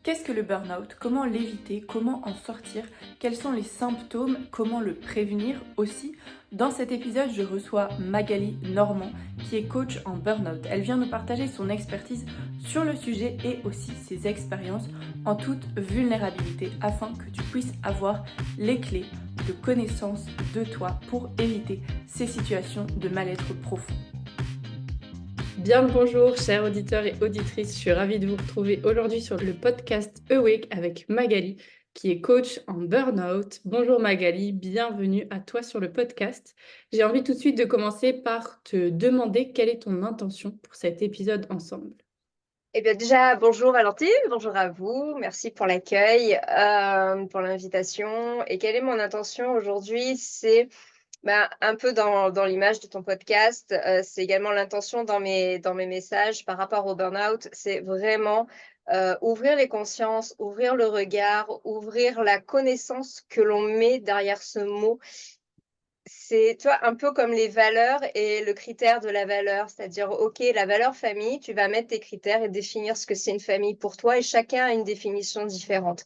Qu'est-ce que le burn-out? Comment l'éviter? Comment en sortir? Quels sont les symptômes? Comment le prévenir aussi? Dans cet épisode, je reçois Magali Normand, qui est coach en burn-out. Elle vient nous partager son expertise sur le sujet et aussi ses expériences en toute vulnérabilité afin que tu puisses avoir les clés de connaissance de toi pour éviter ces situations de mal-être profond. Bien le bonjour, chers auditeurs et auditrices. Je suis ravie de vous retrouver aujourd'hui sur le podcast Awake avec Magali, qui est coach en burn-out. Bonjour Magali, bienvenue à toi sur le podcast. J'ai envie tout de suite de commencer par te demander quelle est ton intention pour cet épisode ensemble. Eh bien déjà, bonjour Valentine, bonjour à vous, merci pour l'accueil, pour l'invitation. Et quelle est mon intention aujourd'hui? C'est un peu dans l'image de ton podcast, c'est également l'intention dans mes messages par rapport au burn-out, c'est vraiment ouvrir les consciences, ouvrir le regard, ouvrir la connaissance que l'on met derrière ce mot. C'est, tu vois, un peu comme les valeurs et le critère de la valeur, c'est-à-dire, OK, la valeur famille, tu vas mettre tes critères et définir ce que c'est une famille pour toi et chacun a une définition différente.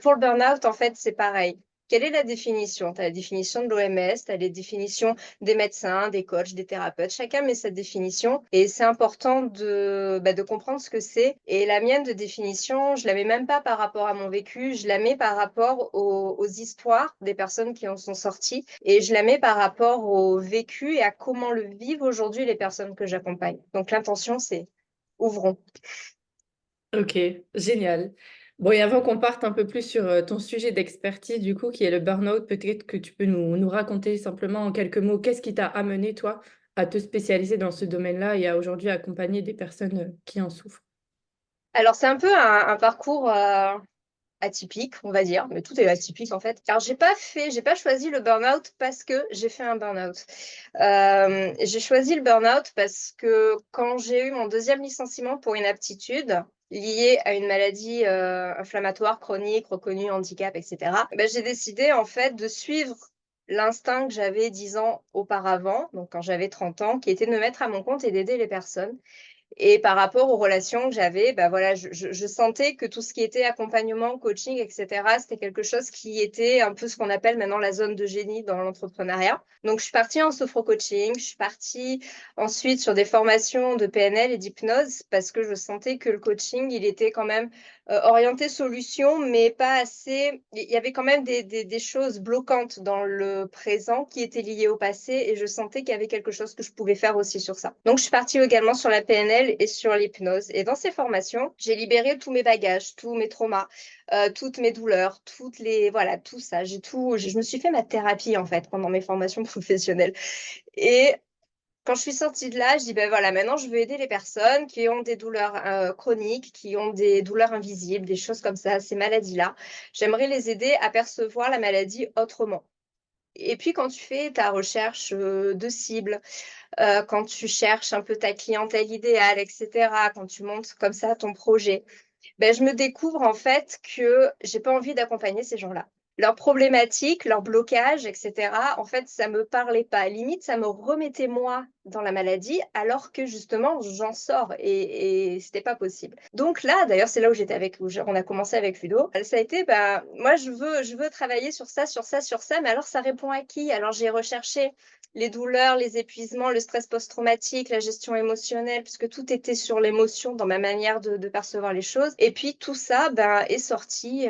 Pour le burn-out, en fait, c'est pareil. Quelle est la définition? Tu as la définition de l'OMS, tu as les définitions des médecins, des coachs, des thérapeutes. Chacun met sa définition et c'est important de comprendre ce que c'est. Et la mienne de définition, je la mets même pas par rapport à mon vécu, je la mets par rapport aux histoires des personnes qui en sont sorties et je la mets par rapport au vécu et à comment le vivent aujourd'hui les personnes que j'accompagne. Donc l'intention, c'est ouvrons. Ok, génial. Bon, et avant qu'on parte un peu plus sur ton sujet d'expertise, du coup, qui est le burn-out, peut-être que tu peux nous raconter simplement en quelques mots, qu'est-ce qui t'a amené, toi, à te spécialiser dans ce domaine-là et à aujourd'hui accompagner des personnes qui en souffrent? Alors c'est un peu un parcours atypique, on va dire, mais tout est atypique en fait. Car j'ai pas choisi le burn-out parce que j'ai fait un burn-out. J'ai choisi le burn-out parce que quand j'ai eu mon deuxième licenciement pour inaptitude liée à une maladie inflammatoire chronique reconnue handicap, etc., j'ai décidé en fait de suivre l'instinct que j'avais 10 ans auparavant, donc quand j'avais 30 ans, qui était de me mettre à mon compte et d'aider les personnes. Et par rapport aux relations que j'avais, voilà, je sentais que tout ce qui était accompagnement, coaching, et cetera, c'était quelque chose qui était un peu ce qu'on appelle maintenant la zone de génie dans l'entrepreneuriat. Donc, je suis partie en sophro-coaching, je suis partie ensuite sur des formations de PNL et d'hypnose parce que je sentais que le coaching, il était quand même orienté solution, mais pas assez. Il y avait quand même des choses bloquantes dans le présent qui étaient liées au passé et je sentais qu'il y avait quelque chose que je pouvais faire aussi sur ça. Donc, je suis partie également sur la PNL et sur l'hypnose. Et dans ces formations, j'ai libéré tous mes bagages, tous mes traumas, toutes mes douleurs, voilà, tout ça. Je me suis fait ma thérapie en fait pendant mes formations professionnelles. Et quand je suis sortie de là, je dis, voilà, maintenant, je veux aider les personnes qui ont des douleurs chroniques, qui ont des douleurs invisibles, des choses comme ça, ces maladies-là. J'aimerais les aider à percevoir la maladie autrement. Et puis, quand tu fais ta recherche de cible, quand tu cherches un peu ta clientèle idéale, etc., quand tu montes comme ça ton projet, je me découvre en fait que j'ai pas envie d'accompagner ces gens-là. Leurs problématiques, leurs blocages, etc., en fait, ça me parlait pas. Limite, ça me remettait moi dans la maladie, alors que justement, j'en sors et c'était pas possible. Donc là, d'ailleurs, c'est là où on a commencé avec Ludo. Ça a été, moi, je veux travailler sur ça, sur ça, sur ça, mais alors ça répond à qui? Alors j'ai recherché les douleurs, les épuisements, le stress post-traumatique, la gestion émotionnelle, puisque tout était sur l'émotion dans ma manière de percevoir les choses. Et puis tout ça est sorti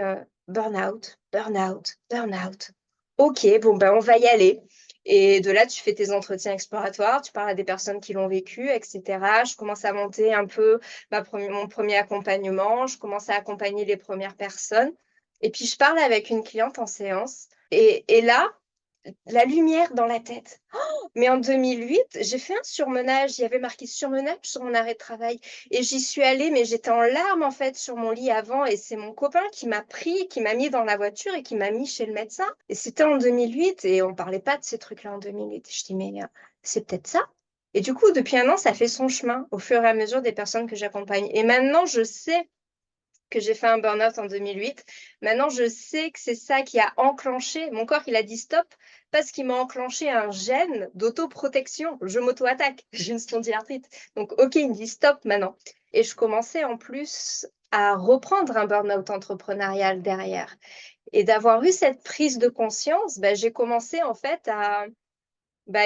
burn-out, burn-out, burn-out. Ok, on va y aller. Et de là, tu fais tes entretiens exploratoires, tu parles à des personnes qui l'ont vécu, etc. Je commence à monter un peu mon premier accompagnement, je commence à accompagner les premières personnes. Et puis, je parle avec une cliente en séance. Et là, la lumière dans la tête. Mais en 2008, j'ai fait un surmenage. Il y avait marqué surmenage sur mon arrêt de travail. Et j'y suis allée, mais j'étais en larmes, en fait, sur mon lit avant. Et c'est mon copain qui m'a pris, qui m'a mis dans la voiture et qui m'a mis chez le médecin. Et c'était en 2008. Et on parlait pas de ces trucs-là en 2008. Et je dis, mais c'est peut-être ça. Et du coup, depuis un an, ça fait son chemin au fur et à mesure des personnes que j'accompagne. Et maintenant, je sais que j'ai fait un burn-out en 2008. Maintenant, je sais que c'est ça qui a enclenché. Mon corps, il a dit stop parce qu'il m'a enclenché un gène d'autoprotection. Je m'auto-attaque. J'ai une spondylarthrite. Donc, OK, il me dit stop maintenant. Et je commençais en plus à reprendre un burn-out entrepreneurial derrière. Et d'avoir eu cette prise de conscience, j'ai commencé en fait à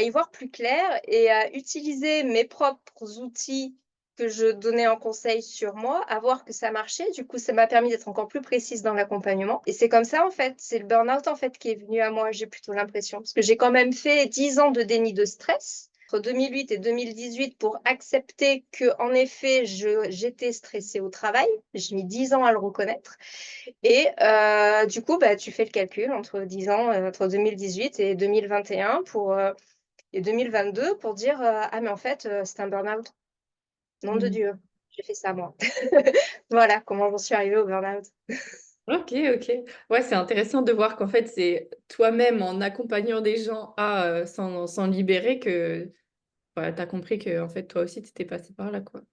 y voir plus clair et à utiliser mes propres outils que je donnais en conseil sur moi, à voir que ça marchait. Du coup, ça m'a permis d'être encore plus précise dans l'accompagnement et c'est comme ça, en fait, c'est le burn-out, en fait, qui est venu à moi, j'ai plutôt l'impression. Parce que j'ai quand même fait 10 ans de déni de stress, entre 2008 et 2018 pour accepter qu'en effet, j'étais stressée au travail. J'ai mis 10 ans à le reconnaître et du coup, tu fais le calcul entre 10 ans, entre 2018 et 2021 et 2022 pour dire, «Ah mais en fait, c'est un burn-out. Nom de Mmh. Dieu, j'ai fait ça moi». Voilà comment j'en suis arrivée au burn-out. OK, OK. Ouais, c'est intéressant de voir qu'en fait, c'est toi-même en accompagnant des gens à, s'en libérer que, voilà, tu as compris qu'en fait, toi aussi, tu étais passée par là, quoi,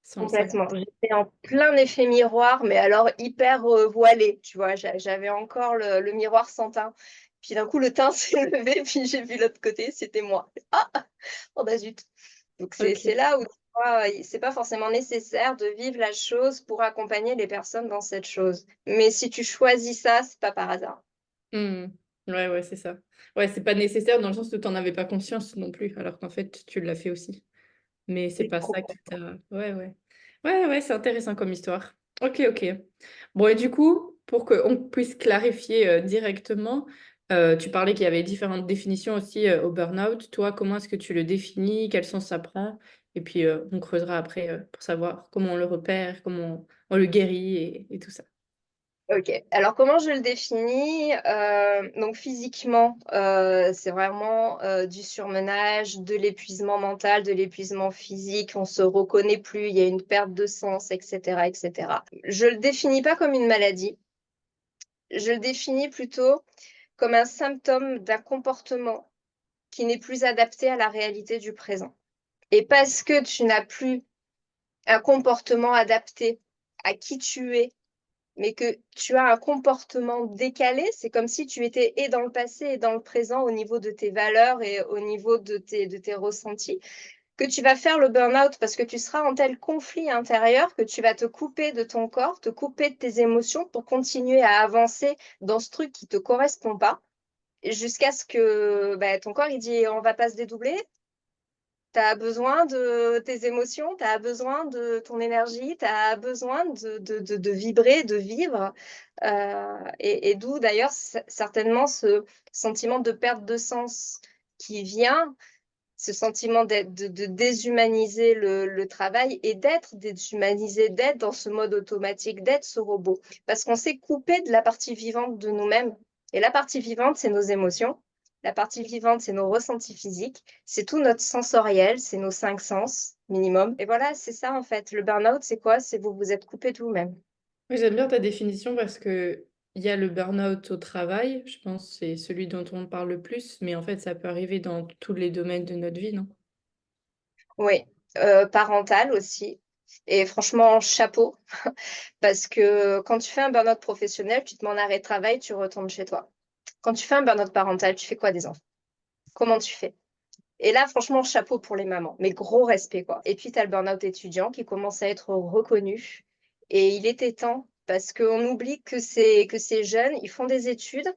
sans le savoir. Complètement. J'étais en plein effet miroir, mais alors hyper, voilé, tu vois? J'avais encore le miroir sans teint. Puis d'un coup, le teint s'est levé, puis j'ai vu l'autre côté, c'était moi. «Ah! Oh bah zut!» Donc c'est OK. là où tu vois, c'est pas forcément nécessaire de vivre la chose pour accompagner les personnes dans cette chose. Mais si tu choisis ça, c'est pas par hasard. Mmh. Ouais, ouais, c'est ça. Ouais, c'est pas nécessaire dans le sens où tu en avais pas conscience non plus, alors qu'en fait, tu l'as fait aussi. Mais c'est Oui, pas ça qui complètement. t'a ouais, ouais. Ouais, ouais, c'est intéressant comme histoire. OK, OK. Bon et du coup, pour qu'on puisse clarifier, directement, tu parlais qu'il y avait différentes définitions aussi, au burn-out. Toi, comment est-ce que tu le définis? Quel sens ça prend? Et puis, on creusera après, pour savoir comment on le repère, comment on le guérit et tout ça. OK. Alors comment je le définis? Donc physiquement, c'est vraiment, du surmenage, de l'épuisement mental, de l'épuisement physique. On se reconnaît plus, il y a une perte de sens et cetera et cetera. Je le définis pas comme une maladie, je le définis plutôt comme un symptôme d'un comportement qui n'est plus adapté à la réalité du présent. Et parce que tu n'as plus un comportement adapté à qui tu es, mais que tu as un comportement décalé, c'est comme si tu étais et dans le passé et dans le présent au niveau de tes valeurs et au niveau de tes ressentis, que tu vas faire le burn-out parce que tu seras en tel conflit intérieur que tu vas te couper de ton corps, te couper de tes émotions pour continuer à avancer dans ce truc qui te correspond pas, jusqu'à ce que, ton corps il dit: «On va pas se dédoubler, tu as besoin de tes émotions, tu as besoin de ton énergie, tu as besoin de vibrer, de vivre», et d'où d'ailleurs certainement ce sentiment de perte de sens qui vient, ce sentiment de déshumaniser le travail et d'être déshumanisé, d'être dans ce mode automatique, d'être ce robot. Parce qu'on s'est coupé de la partie vivante de nous-mêmes et la partie vivante, c'est nos émotions. La partie vivante, c'est nos ressentis physiques, c'est tout notre sensoriel, c'est nos 5 sens minimum et voilà, c'est ça en fait. Le burn-out, c'est quoi? C'est vous vous êtes coupé de vous-même. Oui, j'aime bien ta définition parce qu'il y a le burn-out au travail, je pense que c'est celui dont on parle le plus, mais en fait, ça peut arriver dans tous les domaines de notre vie, non? Oui, parental aussi et franchement chapeau parce que quand tu fais un burn-out professionnel, tu te mets en arrêt de travail, tu retournes chez toi. Quand tu fais un burn-out parental, tu fais quoi des enfants? Comment tu fais? Et là, franchement, chapeau pour les mamans, mais gros respect, quoi. Et puis, tu as le burn-out étudiant qui commence à être reconnu et il était temps parce qu'on oublie que ces jeunes, ils font des études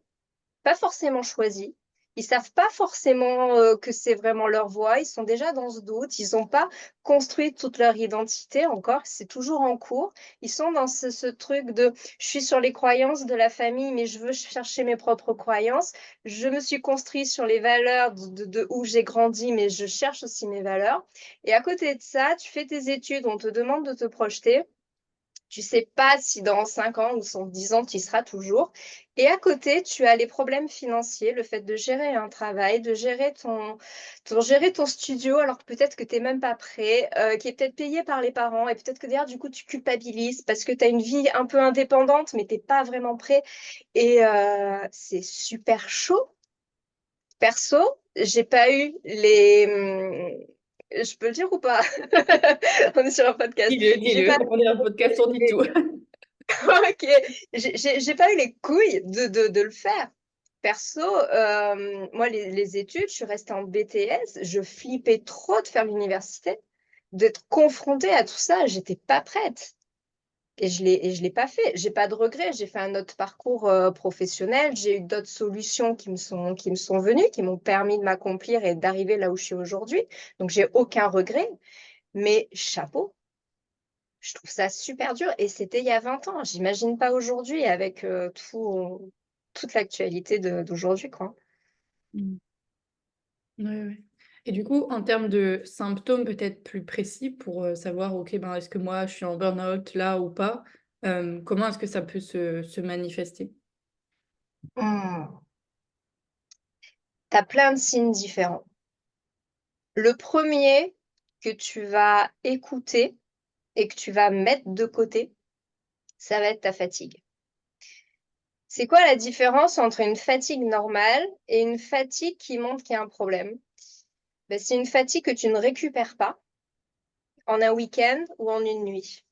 pas forcément choisis. Ils savent pas forcément, que c'est vraiment leur voie. Ils sont déjà dans ce doute. Ils ont pas construit toute leur identité encore. C'est toujours en cours. Ils sont dans ce truc de: «Je suis sur les croyances de la famille, mais je veux chercher mes propres croyances. Je me suis construit sur les valeurs de où j'ai grandi, mais je cherche aussi mes valeurs» et à côté de ça, tu fais tes études, on te demande de te projeter. Tu sais pas si dans 5 ans ou dans 10 ans, tu y seras toujours et à côté, tu as les problèmes financiers, le fait de gérer un travail, de gérer gérer ton studio alors que peut-être que tu es même pas prêt, qui est peut-être payé par les parents et peut-être que derrière, du coup, tu culpabilises parce que tu as une vie un peu indépendante, mais tu es pas vraiment prêt et c'est super chaud. Perso, j'ai pas eu je peux le dire ou pas? On est sur un podcast. Dis-le, J'ai pas dis-le, on est un podcast, on dit tout. OK. J'ai pas eu les couilles de le faire. Perso, moi les études, je suis restée en BTS, je flippais trop de faire l'université, d'être confrontée à tout ça, j'étais pas prête. Et je l'ai pas fait. J'ai pas de regrets. J'ai fait un autre parcours professionnel. J'ai eu d'autres solutions qui me sont venues, qui m'ont permis de m'accomplir et d'arriver là où je suis aujourd'hui. Donc, j'ai aucun regret. Mais chapeau, je trouve ça super dur. Et c'était il y a 20 ans. J'imagine pas aujourd'hui avec toute l'actualité d'aujourd'hui, quoi. Mm. Ouais, ouais. Et du coup, en termes de symptômes peut-être plus précis pour savoir, ok, ben, est-ce que moi je suis en burn-out là ou pas, comment est-ce que ça peut se manifester? Hmm. Tu as plein de signes différents. Le premier que tu vas écouter et que tu vas mettre de côté, ça va être ta fatigue. C'est quoi la différence entre une fatigue normale et une fatigue qui montre qu'il y a un problème? Ben, c'est une fatigue que tu ne récupères pas en un week-end ou en une nuit.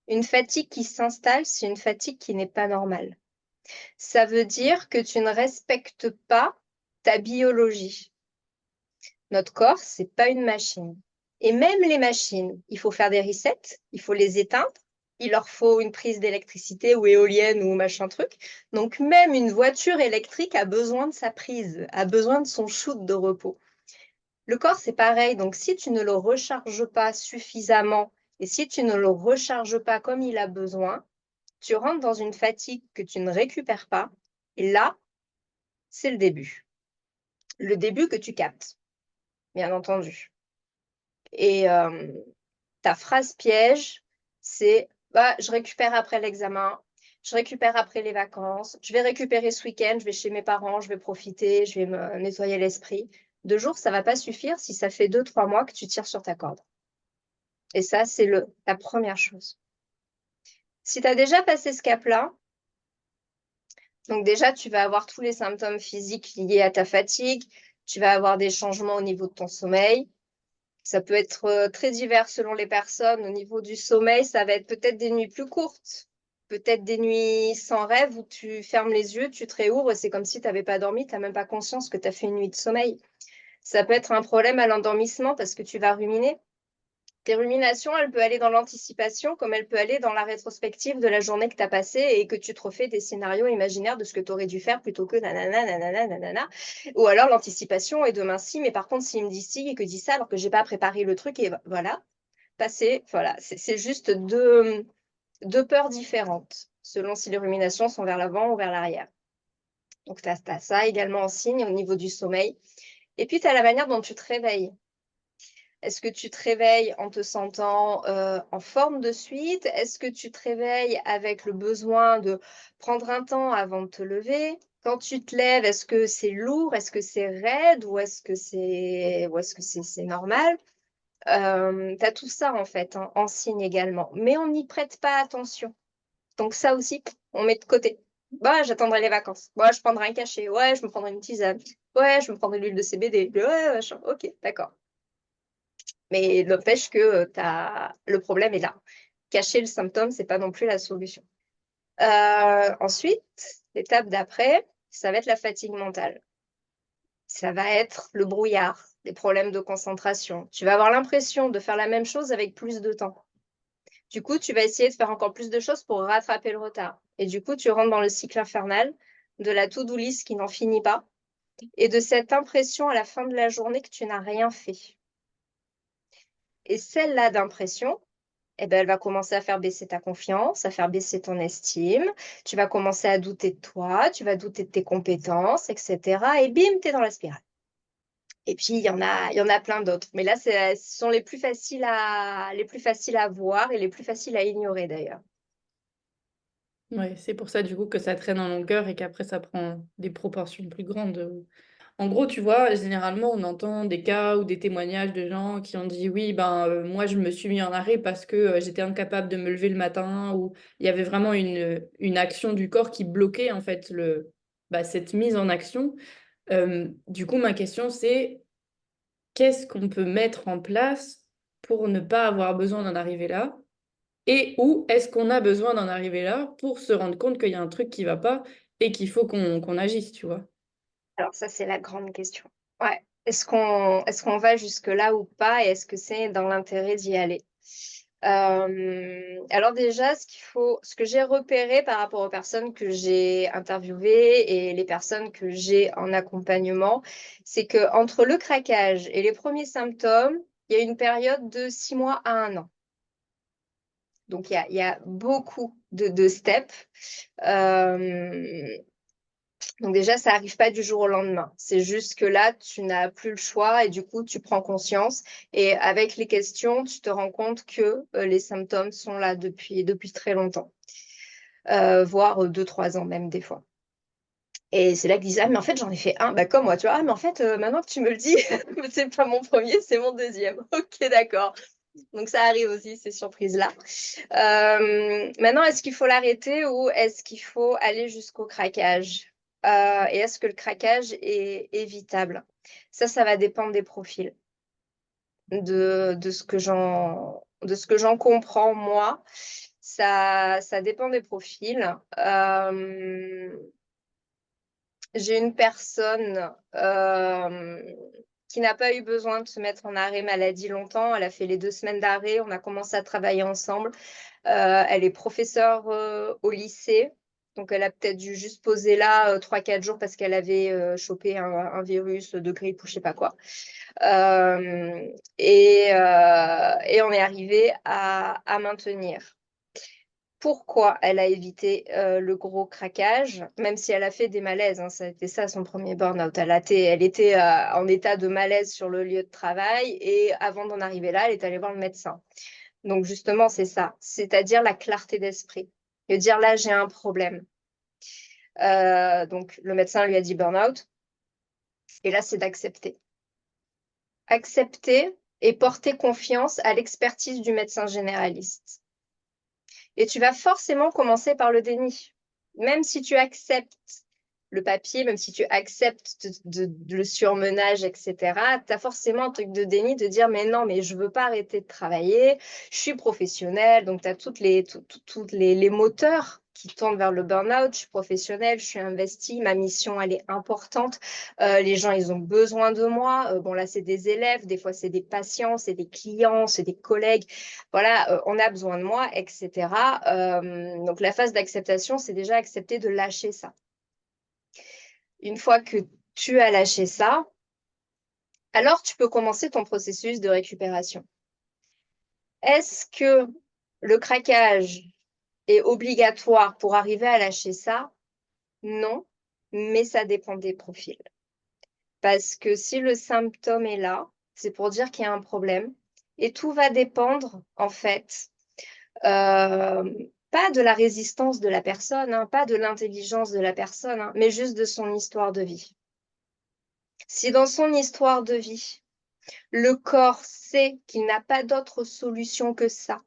Une fatigue qui s'installe, c'est une fatigue qui n'est pas normale. Ça veut dire que tu ne respectes pas ta biologie. Notre corps, c'est pas une machine. Et même les machines, il faut faire des resets, il faut les éteindre, il leur faut une prise d'électricité ou éolienne ou machin truc. Donc même une voiture électrique a besoin de sa prise, a besoin de son shoot de repos. Le corps, c'est pareil. Donc si tu ne le recharges pas suffisamment et si tu ne le recharges pas comme il a besoin, tu rentres dans une fatigue que tu ne récupères pas. Et là, c'est le début. Le début que tu captes, bien entendu. Et ta phrase piège, c'est bah, je récupère après l'examen, je récupère après les vacances, je vais récupérer ce week-end, je vais chez mes parents, je vais profiter, je vais me nettoyer l'esprit. 2 jours, ça va pas suffire si ça fait 2, 3 mois que tu tires sur ta corde. Et ça, c'est la première chose. Si tu as déjà passé ce cap-là, donc déjà, tu vas avoir tous les symptômes physiques liés à ta fatigue, tu vas avoir des changements au niveau de ton sommeil. Ça peut être très divers selon les personnes. Au niveau du sommeil, ça va être peut-être des nuits plus courtes, peut-être des nuits sans rêve où tu fermes les yeux, tu te réouvres et c'est comme si tu n'avais pas dormi, tu n'as même pas conscience que tu as fait une nuit de sommeil. Ça peut être un problème à l'endormissement parce que tu vas ruminer. Tes ruminations, elle peut aller dans l'anticipation comme elle peut aller dans la rétrospective de la journée que tu as passée et que tu te refais des scénarios imaginaires de ce que tu aurais dû faire plutôt que nanana, nanana, nanana. Ou alors l'anticipation est demain si, mais par contre, s'il me dit si et que dit ça alors que j'ai pas préparé le truc et voilà, passer, voilà, c'est juste deux peurs différentes selon si les ruminations sont vers l'avant ou vers l'arrière. Donc, tu as ça également en signe au niveau du sommeil. Et puis, tu as la manière dont tu te réveilles. Est-ce que tu te réveilles en te sentant en forme de suite? Est-ce que tu te réveilles avec le besoin de prendre un temps avant de te lever? Quand tu te lèves, est-ce que c'est lourd? Est-ce que c'est raide? Ou est-ce que c'est normal? Tu as tout ça en fait en signe également. Mais on n'y prête pas attention. Donc ça aussi, on met de côté. Bah, j'attendrai les vacances. Ouais, je prendrai un cachet. Ouais, je me prendrai une tisane. Ouais, je me prendrai l'huile de CBD. Ouais, machin. Ok, d'accord. Mais n'empêche que le problème est là. Cacher le symptôme, c'est pas non plus la solution. Ensuite, l'étape d'après, ça va être la fatigue mentale. Ça va être le brouillard, les problèmes de concentration. Tu vas avoir l'impression de faire la même chose avec plus de temps. Du coup, tu vas essayer de faire encore plus de choses pour rattraper le retard. Et du coup, tu rentres dans le cycle infernal de la to-do list qui n'en finit pas et de cette impression à la fin de la journée que tu n'as rien fait. Et celle-là d'impression, eh ben, elle va commencer à faire baisser ta confiance, à faire baisser ton estime. Tu vas commencer à douter de toi, tu vas douter de tes compétences, etc. Et bim, tu es dans la spirale. Et puis, il y en a plein d'autres. Mais là, ce sont les plus faciles à voir et les plus faciles à ignorer d'ailleurs. Ouais, c'est pour ça du coup que ça traîne en longueur et qu'après ça prend des proportions plus grandes. En gros, tu vois, généralement, on entend des cas ou des témoignages de gens qui ont dit oui, ben moi je me suis mis en arrêt parce que j'étais incapable de me lever le matin ou il y avait vraiment une action du corps qui bloquait en fait cette mise en action. Du coup, ma question c'est qu'est-ce qu'on peut mettre en place pour ne pas avoir besoin d'en arriver là? Et où est-ce qu'on a besoin d'en arriver là pour se rendre compte qu'il y a un truc qui va pas et qu'il faut qu'on agisse, tu vois? Alors ça, c'est la grande question. Ouais. Est-ce qu'on va jusque-là ou pas et est-ce que c'est dans l'intérêt d'y aller? Alors déjà, ce que j'ai repéré par rapport aux personnes que j'ai interviewées et les personnes que j'ai en accompagnement, c'est que entre le craquage et les premiers symptômes, il y a une période de 6 mois à 1 an. Donc il y a beaucoup de steps. Euh, donc déjà, ça n'arrive pas du jour au lendemain. C'est juste que là, tu n'as plus le choix et du coup, tu prends conscience. Et avec les questions, tu te rends compte que les symptômes sont là depuis très longtemps, voire 2, 3 ans même des fois. Et c'est là qu'ils disent, ah mais en fait, j'en ai fait un, bah comme moi, tu vois, ah mais en fait, maintenant que tu me le dis, c'est pas mon premier, c'est mon deuxième. Ok, d'accord. Donc ça arrive aussi, ces surprises-là. Maintenant, est-ce qu'il faut l'arrêter ou est-ce qu'il faut aller jusqu'au craquage? Et est-ce que le craquage est évitable? Ça va dépendre des profils, de de ce que j'en comprends, moi. Ça dépend des profils. J'ai une personne qui n'a pas eu besoin de se mettre en arrêt maladie longtemps. Elle a fait les 2 semaines d'arrêt. On a commencé à travailler ensemble. Elle est professeure au lycée. Donc, elle a peut-être dû juste poser là 3, 4 jours parce qu'elle avait chopé un virus de grippe ou je sais pas quoi. Et on est arrivé à maintenir. Pourquoi elle a évité le gros craquage, même si elle a fait des malaises, hein, ça a été ça son premier burn-out. Elle était en état de malaise sur le lieu de travail et avant d'en arriver là, elle est allée voir le médecin. Donc justement, c'est ça, c'est-à-dire la clarté d'esprit. De dire là, j'ai un problème. Donc le médecin lui a dit burn-out et là, c'est d'accepter. Accepter et porter confiance à l'expertise du médecin généraliste. Et tu vas forcément commencer par le déni. Même si tu acceptes le papier, même si tu acceptes le surmenage, etc., tu as forcément un truc de déni de dire mais non, mais je veux pas arrêter de travailler, je suis professionnelle, donc tu as toutes les moteurs qui tendent vers le burn-out, je suis professionnelle, je suis investie, ma mission, elle est importante, les gens, ils ont besoin de moi, bon là, c'est des élèves, des fois, c'est des patients, c'est des clients, c'est des collègues, voilà, on a besoin de moi, etc. Donc la phase d'acceptation, c'est déjà accepter de lâcher ça. Une fois que tu as lâché ça, alors tu peux commencer ton processus de récupération. Est-ce que le craquage est obligatoire pour arriver à lâcher ça? Non, mais ça dépend des profils. Parce que si le symptôme est là, c'est pour dire qu'il y a un problème. Et tout va dépendre, en fait, pas de la résistance de la personne, hein, pas de l'intelligence de la personne, hein, mais juste de son histoire de vie. Si dans son histoire de vie, le corps sait qu'il n'a pas d'autre solution que ça,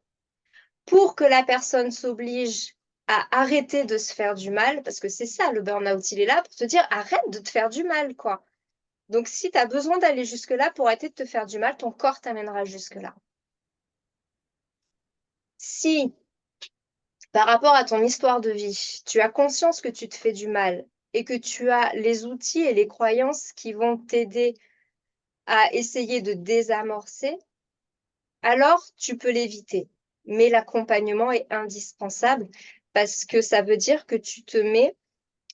pour que la personne s'oblige à arrêter de se faire du mal, parce que c'est ça le burn-out, il est là pour te dire arrête de te faire du mal, quoi. Donc si tu as besoin d'aller jusque-là pour arrêter de te faire du mal, ton corps t'amènera jusque-là. Si par rapport à ton histoire de vie, tu as conscience que tu te fais du mal et que tu as les outils et les croyances qui vont t'aider à essayer de désamorcer, alors tu peux l'éviter. Mais l'accompagnement est indispensable parce que ça veut dire que tu te mets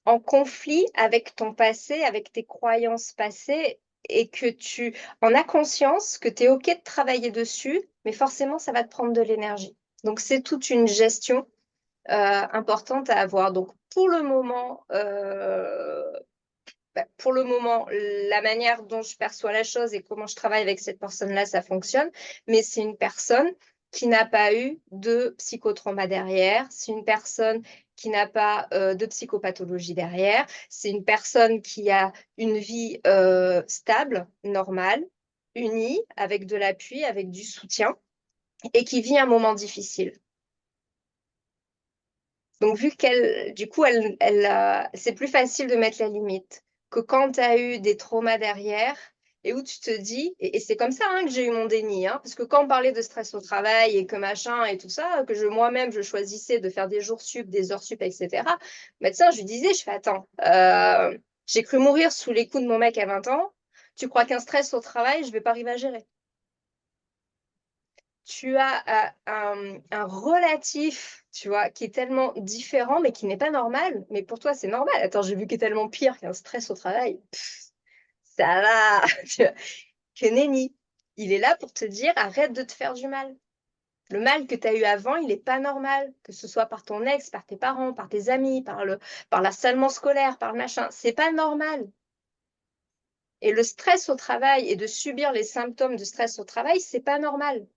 en conflit avec ton passé, avec tes croyances passées et que tu en as conscience que tu es OK de travailler dessus, mais forcément, ça va te prendre de l'énergie. Donc, c'est toute une gestion importante à avoir. Donc, pour le moment, la manière dont je perçois la chose et comment je travaille avec cette personne-là, ça fonctionne. Mais c'est une personne qui n'a pas eu de psychotrauma derrière. C'est une personne qui n'a pas de psychopathologie derrière. C'est une personne qui a une vie stable, normale, unie, avec de l'appui, avec du soutien et qui vit un moment difficile. Donc, vu qu'elle, du coup, c'est plus facile de mettre la limite que quand tu as eu des traumas derrière et où tu te dis, et c'est comme ça hein, que j'ai eu mon déni, hein, parce que quand on parlait de stress au travail et que machin et tout ça, que moi-même, je choisissais de faire des jours sup, des heures sup, etc., le médecin, je lui disais, je fais, attends, j'ai cru mourir sous les coups de mon mec à 20 ans, tu crois qu'un stress au travail, je vais pas arriver à gérer? tu as un relatif, tu vois, qui est tellement différent, mais qui n'est pas normal. Mais pour toi, c'est normal. Attends, j'ai vu qu'il est tellement pire qu'un stress au travail. Pff, ça va, que nenni. Il est là pour te dire, arrête de te faire du mal. Le mal que tu as eu avant, il n'est pas normal, que ce soit par ton ex, par tes parents, par tes amis, par l'harcèlement scolaire, par le machin. C'est pas normal. Et le stress au travail et de subir les symptômes de stress au travail, c'est pas normal.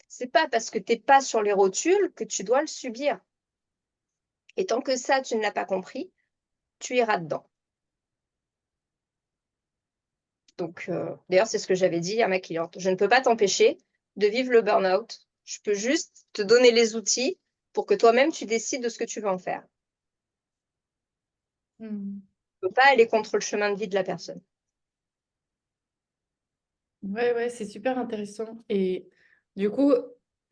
C'est pas parce que t'es pas sur les rotules que tu dois le subir. Et tant que ça, tu ne l'as pas compris, tu iras dedans. Donc, d'ailleurs, c'est ce que j'avais dit à ma cliente. Je ne peux pas t'empêcher de vivre le burn-out. Je peux juste te donner les outils pour que toi-même, tu décides de ce que tu veux en faire. Hmm. Je ne peux pas aller contre le chemin de vie de la personne. Ouais, ouais, c'est super intéressant. Et du coup,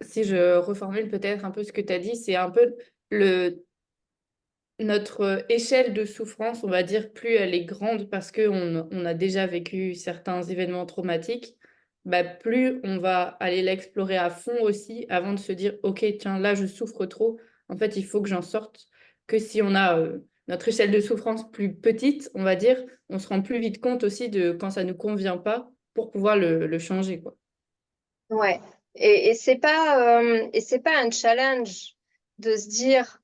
si je reformule peut-être un peu ce que tu as dit, c'est un peu le notre échelle de souffrance, on va dire, plus elle est grande parce qu'on a déjà vécu certains événements traumatiques, bah, plus on va aller l'explorer à fond aussi avant de se dire, OK, tiens, là, je souffre trop. En fait, il faut que j'en sorte. Que si on a notre échelle de souffrance plus petite, on va dire, on se rend plus vite compte aussi de quand ça ne nous convient pas pour pouvoir le changer, quoi. Ouais. Et c'est pas un challenge de se dire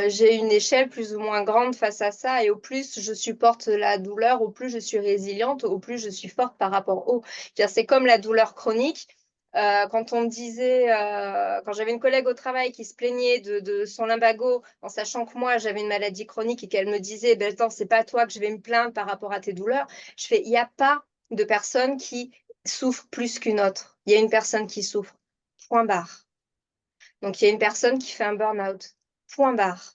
j'ai une échelle plus ou moins grande face à ça et au plus je supporte la douleur, au plus je suis résiliente, au plus je suis forte par rapport au. C'est comme la douleur chronique. Quand on me disait, quand j'avais une collègue au travail qui se plaignait de son lumbago en sachant que moi j'avais une maladie chronique et qu'elle me disait, ben attends, c'est pas à toi que je vais me plaindre par rapport à tes douleurs. Je fais, il n'y a pas de personne qui souffre plus qu'une autre. Il y a une personne qui souffre. Point barre. Donc, il y a une personne qui fait un burn-out. Point barre.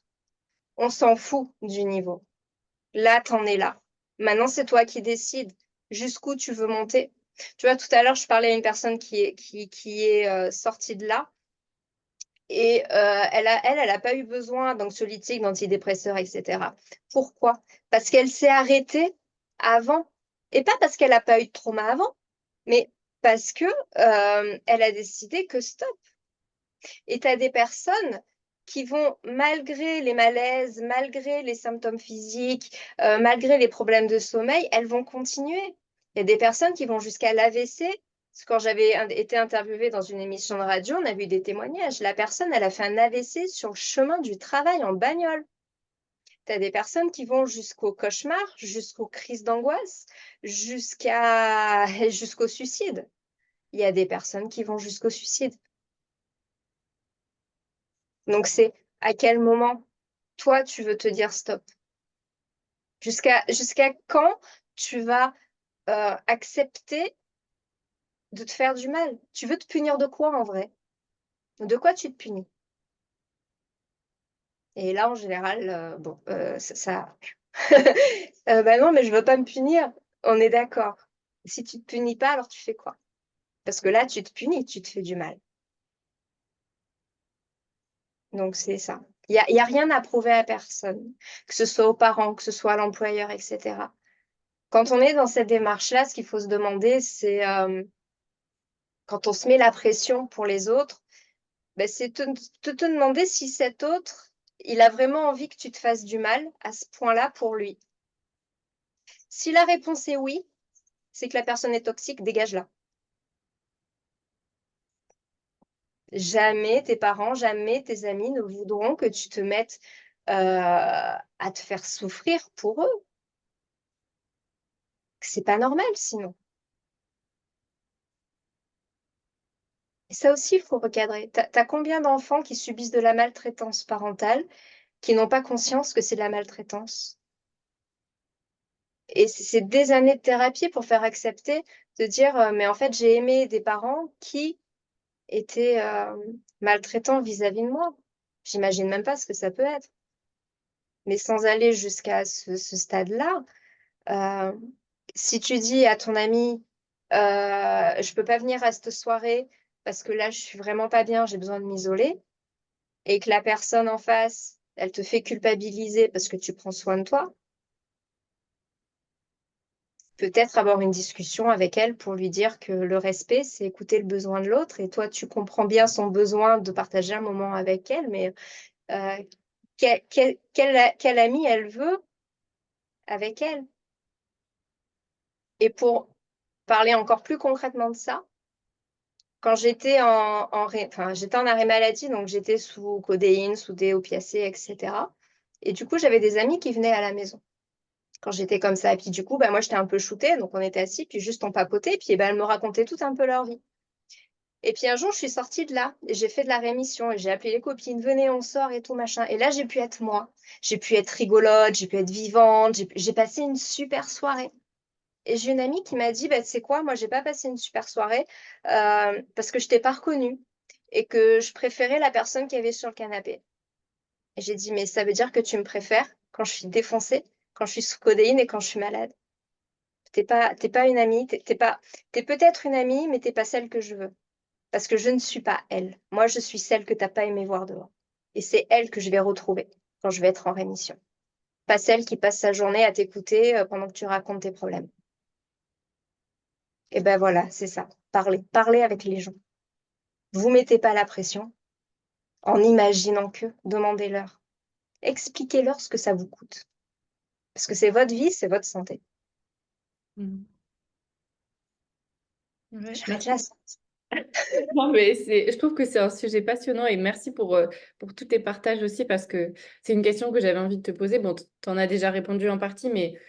On s'en fout du niveau. Là, t'en es là. Maintenant, c'est toi qui décides jusqu'où tu veux monter. Tu vois, tout à l'heure, je parlais à une personne qui est sortie de là et elle a pas eu besoin d'anxiolytiques, d'antidépresseurs, etc. Pourquoi? Parce qu'elle s'est arrêtée avant. Et pas parce qu'elle n'a pas eu de trauma avant, mais parce que elle a décidé que stop. Et tu as des personnes qui vont, malgré les malaises, malgré les symptômes physiques, malgré les problèmes de sommeil, elles vont continuer. Il y a des personnes qui vont jusqu'à l'AVC. Quand j'avais été interviewée dans une émission de radio, on a vu des témoignages. La personne, elle a fait un AVC sur le chemin du travail en bagnole. Tu as des personnes qui vont jusqu'au cauchemar, jusqu'aux crises d'angoisse, jusqu'au suicide. Il y a des personnes qui vont jusqu'au suicide. Donc, c'est à quel moment, toi, tu veux te dire stop? Jusqu'à quand tu vas accepter de te faire du mal? Tu veux te punir de quoi en vrai? De quoi tu te punis? Et là, en général, bon, ça. Bah non, mais je veux pas me punir. On est d'accord. Si tu te punis pas, alors tu fais quoi? Parce que là, tu te punis, tu te fais du mal. Donc, c'est ça. Il y a rien à prouver à personne, que ce soit aux parents, que ce soit à l'employeur, etc. Quand on est dans cette démarche-là, ce qu'il faut se demander, c'est quand on se met la pression pour les autres, ben, c'est te demander si cet autre, il a vraiment envie que tu te fasses du mal à ce point-là pour lui. Si la réponse est oui, c'est que la personne est toxique, dégage-la. Jamais tes parents, jamais tes amis ne voudront que tu te mettes à te faire souffrir pour eux. C'est pas normal sinon. Et ça aussi, il faut recadrer. T'as combien d'enfants qui subissent de la maltraitance parentale, qui n'ont pas conscience que c'est de la maltraitance? Et c'est des années de thérapie pour faire accepter, de dire, mais en fait, j'ai aimé des parents qui étaient maltraitants vis-à-vis de moi. J'imagine même pas ce que ça peut être. Mais sans aller jusqu'à ce stade-là, euh, si tu dis à ton ami, je peux pas venir à cette soirée parce que là, je suis vraiment pas bien, j'ai besoin de m'isoler, et que la personne en face, elle te fait culpabiliser parce que tu prends soin de toi, peut-être avoir une discussion avec elle pour lui dire que le respect, c'est écouter le besoin de l'autre. Et toi, tu comprends bien son besoin de partager un moment avec elle, mais euh, quel ami elle veut avec elle. Et pour parler encore plus concrètement de ça, quand j'étais en arrêt maladie, donc j'étais sous codéine, sous des opiacés, etc. Et du coup, j'avais des amis qui venaient à la maison quand j'étais comme ça. Et puis du coup, bah, moi, j'étais un peu shootée, donc on était assis, puis juste on papotait, puis bah, elles me racontaient tout un peu leur vie. Et puis un jour, je suis sortie de là, et j'ai fait de la rémission, et j'ai appelé les copines, venez, on sort et tout, machin. Et là, j'ai pu être moi. J'ai pu être rigolote, j'ai pu être vivante, j'ai passé une super soirée. Et j'ai une amie qui m'a dit, bah, tu sais quoi, moi, j'ai pas passé une super soirée parce que je t'ai pas reconnue et que je préférais la personne qui avait sur le canapé. Et j'ai dit, mais ça veut dire que tu me préfères quand je suis défoncée, quand je suis sous codéine et quand je suis malade. T'es pas une amie, t'es peut-être une amie, mais t'es pas celle que je veux. Parce que je ne suis pas elle. Moi, je suis celle que t'as pas aimé voir dehors. Et c'est elle que je vais retrouver quand je vais être en rémission. Pas celle qui passe sa journée à t'écouter pendant que tu racontes tes problèmes. Et ben voilà, c'est ça. Parlez avec les gens. Vous mettez pas la pression en imaginant que, demandez-leur. Expliquez-leur ce que ça vous coûte. Parce que c'est votre vie, c'est votre santé. Mhm. Ouais, J'arrête merci. là. Non, mais je trouve que c'est un sujet passionnant et merci pour tous tes partages aussi parce que c'est une question que j'avais envie de te poser. Bon, tu en as déjà répondu en partie, mais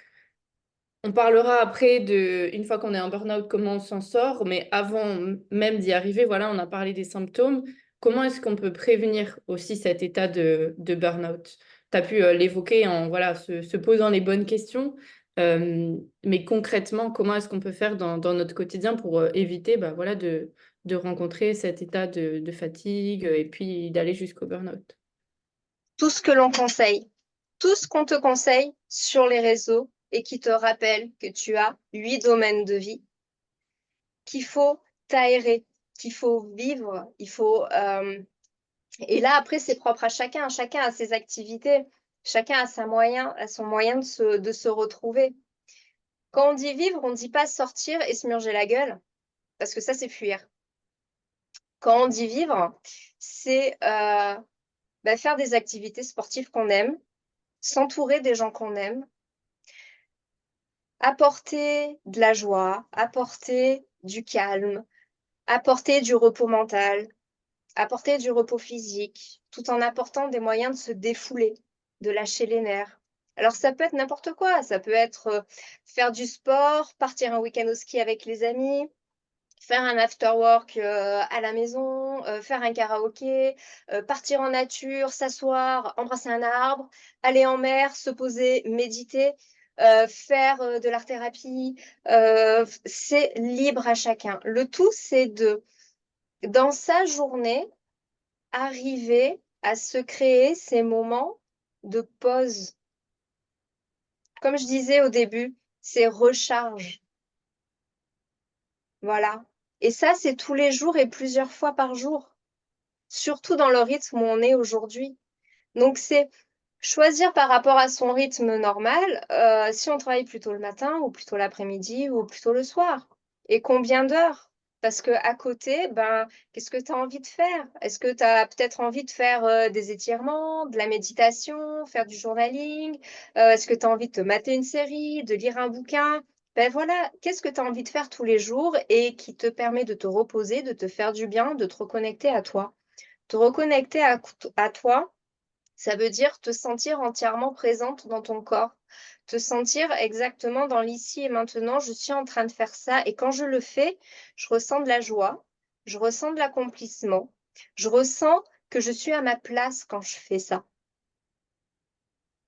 on parlera après une fois qu'on est en burn-out, comment on s'en sort. Mais avant même d'y arriver, voilà, on a parlé des symptômes. Comment est-ce qu'on peut prévenir aussi cet état de burn-out? Tu as pu l'évoquer en voilà, se posant les bonnes questions. Mais concrètement, comment est-ce qu'on peut faire dans notre quotidien pour éviter bah, voilà, de rencontrer cet état de fatigue et puis d'aller jusqu'au burn-out? Tout ce que l'on conseille, tout ce qu'on te conseille sur les réseaux et qui te rappelle que tu as 8 domaines de vie, qu'il faut t'aérer, qu'il faut vivre, il faut et là, après, c'est propre à chacun. Chacun a ses activités. Chacun a son moyen de se retrouver. Quand on dit vivre, on ne dit pas sortir et se murger la gueule, parce que ça, c'est fuir. Quand on dit vivre, c'est faire des activités sportives qu'on aime, s'entourer des gens qu'on aime, apporter de la joie, apporter du calme, apporter du repos mental, apporter du repos physique, tout en apportant des moyens de se défouler, de lâcher les nerfs. Alors ça peut être n'importe quoi, ça peut être faire du sport, partir un week-end au ski avec les amis, faire un after-work à la maison, faire un karaoké, partir en nature, s'asseoir, embrasser un arbre, aller en mer, se poser, méditer, faire de l'art-thérapie. C'est libre à chacun. Le tout, c'est dans sa journée, arriver à se créer ces moments de pause. Comme je disais au début, c'est recharge. Voilà. Et ça, c'est tous les jours et plusieurs fois par jour, surtout dans le rythme où on est aujourd'hui. Donc, c'est choisir par rapport à son rythme normal, si on travaille plutôt le matin ou plutôt l'après-midi ou plutôt le soir. Et combien d'heures? Parce que à côté, ben, qu'est-ce que tu as envie de faire? Est-ce que tu as peut-être envie de faire des étirements, de la méditation, faire du journaling? Est-ce que tu as envie de te mater une série, de lire un bouquin? Ben voilà, qu'est-ce que tu as envie de faire tous les jours et qui te permet de te reposer, de te faire du bien, de te reconnecter à toi? Te reconnecter à toi, ça veut dire te sentir entièrement présente dans ton corps, te sentir exactement dans l'ici et maintenant. Je suis en train de faire ça et quand je le fais, je ressens de la joie, je ressens de l'accomplissement, je ressens que je suis à ma place quand je fais ça.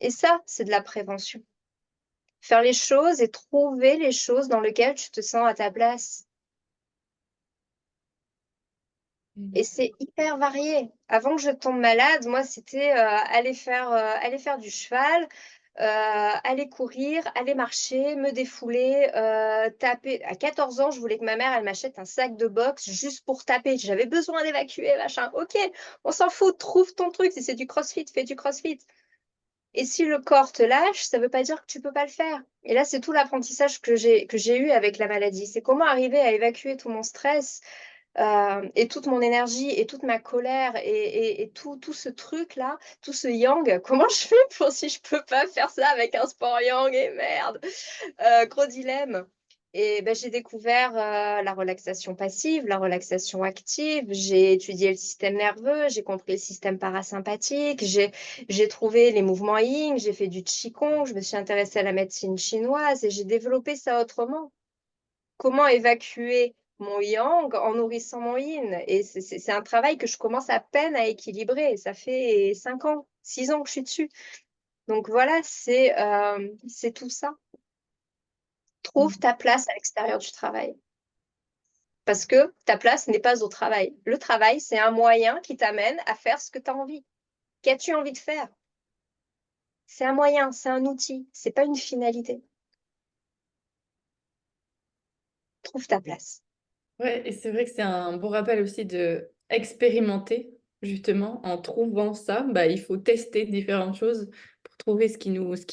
Et ça, c'est de la prévention. Faire les choses et trouver les choses dans lesquelles tu te sens à ta place. Et c'est hyper varié. Avant que je tombe malade, moi, c'était aller faire du cheval, aller courir, aller marcher, me défouler, taper. À 14 ans, je voulais que ma mère, elle m'achète un sac de boxe juste pour taper. J'avais besoin d'évacuer, machin. Ok, on s'en fout, trouve ton truc. Si c'est du crossfit, fais du crossfit. Et si le corps te lâche, ça ne veut pas dire que tu ne peux pas le faire. Et là, c'est tout l'apprentissage que j'ai eu avec la maladie. C'est comment arriver à évacuer tout mon stress et toute mon énergie et toute ma colère et tout ce truc-là, tout ce yang. Comment je fais pour si je peux pas faire ça avec un sport yang et merde, gros dilemme. Et ben, j'ai découvert la relaxation passive, la relaxation active, j'ai étudié le système nerveux, j'ai compris le système parasympathique, j'ai trouvé les mouvements yin, j'ai fait du qigong, je me suis intéressée à la médecine chinoise et j'ai développé ça autrement. Comment évacuer mon yang en nourrissant mon yin? Et c'est un travail que je commence à peine à équilibrer. Ça fait 5 ans, 6 ans que je suis dessus. Donc voilà, c'est tout ça. Trouve ta place à l'extérieur du travail. Parce que ta place n'est pas au travail. Le travail, c'est un moyen qui t'amène à faire ce que tu as envie. Qu'as-tu envie de faire? C'est un moyen, c'est un outil, c'est pas une finalité. Trouve ta place. Ouais, et c'est vrai que c'est un bon rappel aussi de expérimenter, justement, en trouvant ça, bah, il faut tester différentes choses pour trouver ce qui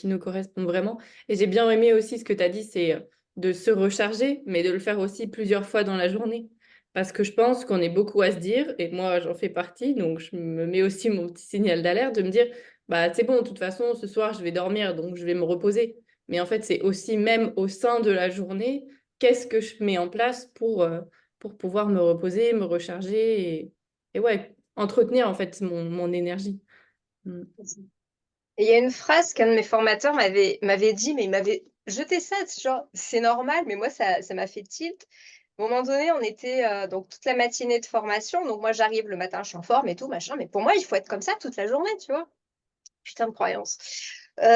nous correspond vraiment. Et j'ai bien aimé aussi ce que tu as dit, c'est de se recharger, mais de le faire aussi plusieurs fois dans la journée. Parce que je pense qu'on est beaucoup à se dire, et moi j'en fais partie, donc je me mets aussi mon petit signal d'alerte de me dire, bah c'est bon, de toute façon, ce soir je vais dormir, donc je vais me reposer. Mais en fait, c'est aussi même au sein de la journée, qu'est-ce que je mets en place pour pouvoir me reposer, me recharger et ouais, entretenir en fait mon énergie. Mm. Et il y a une phrase qu'un de mes formateurs m'avait dit, mais il m'avait jeté ça, genre, c'est normal, mais moi, ça m'a fait tilt. À un moment donné, on était donc toute la matinée de formation. Donc moi, j'arrive le matin, je suis en forme et tout, machin. Mais pour moi, il faut être comme ça toute la journée, tu vois. Putain de croyance.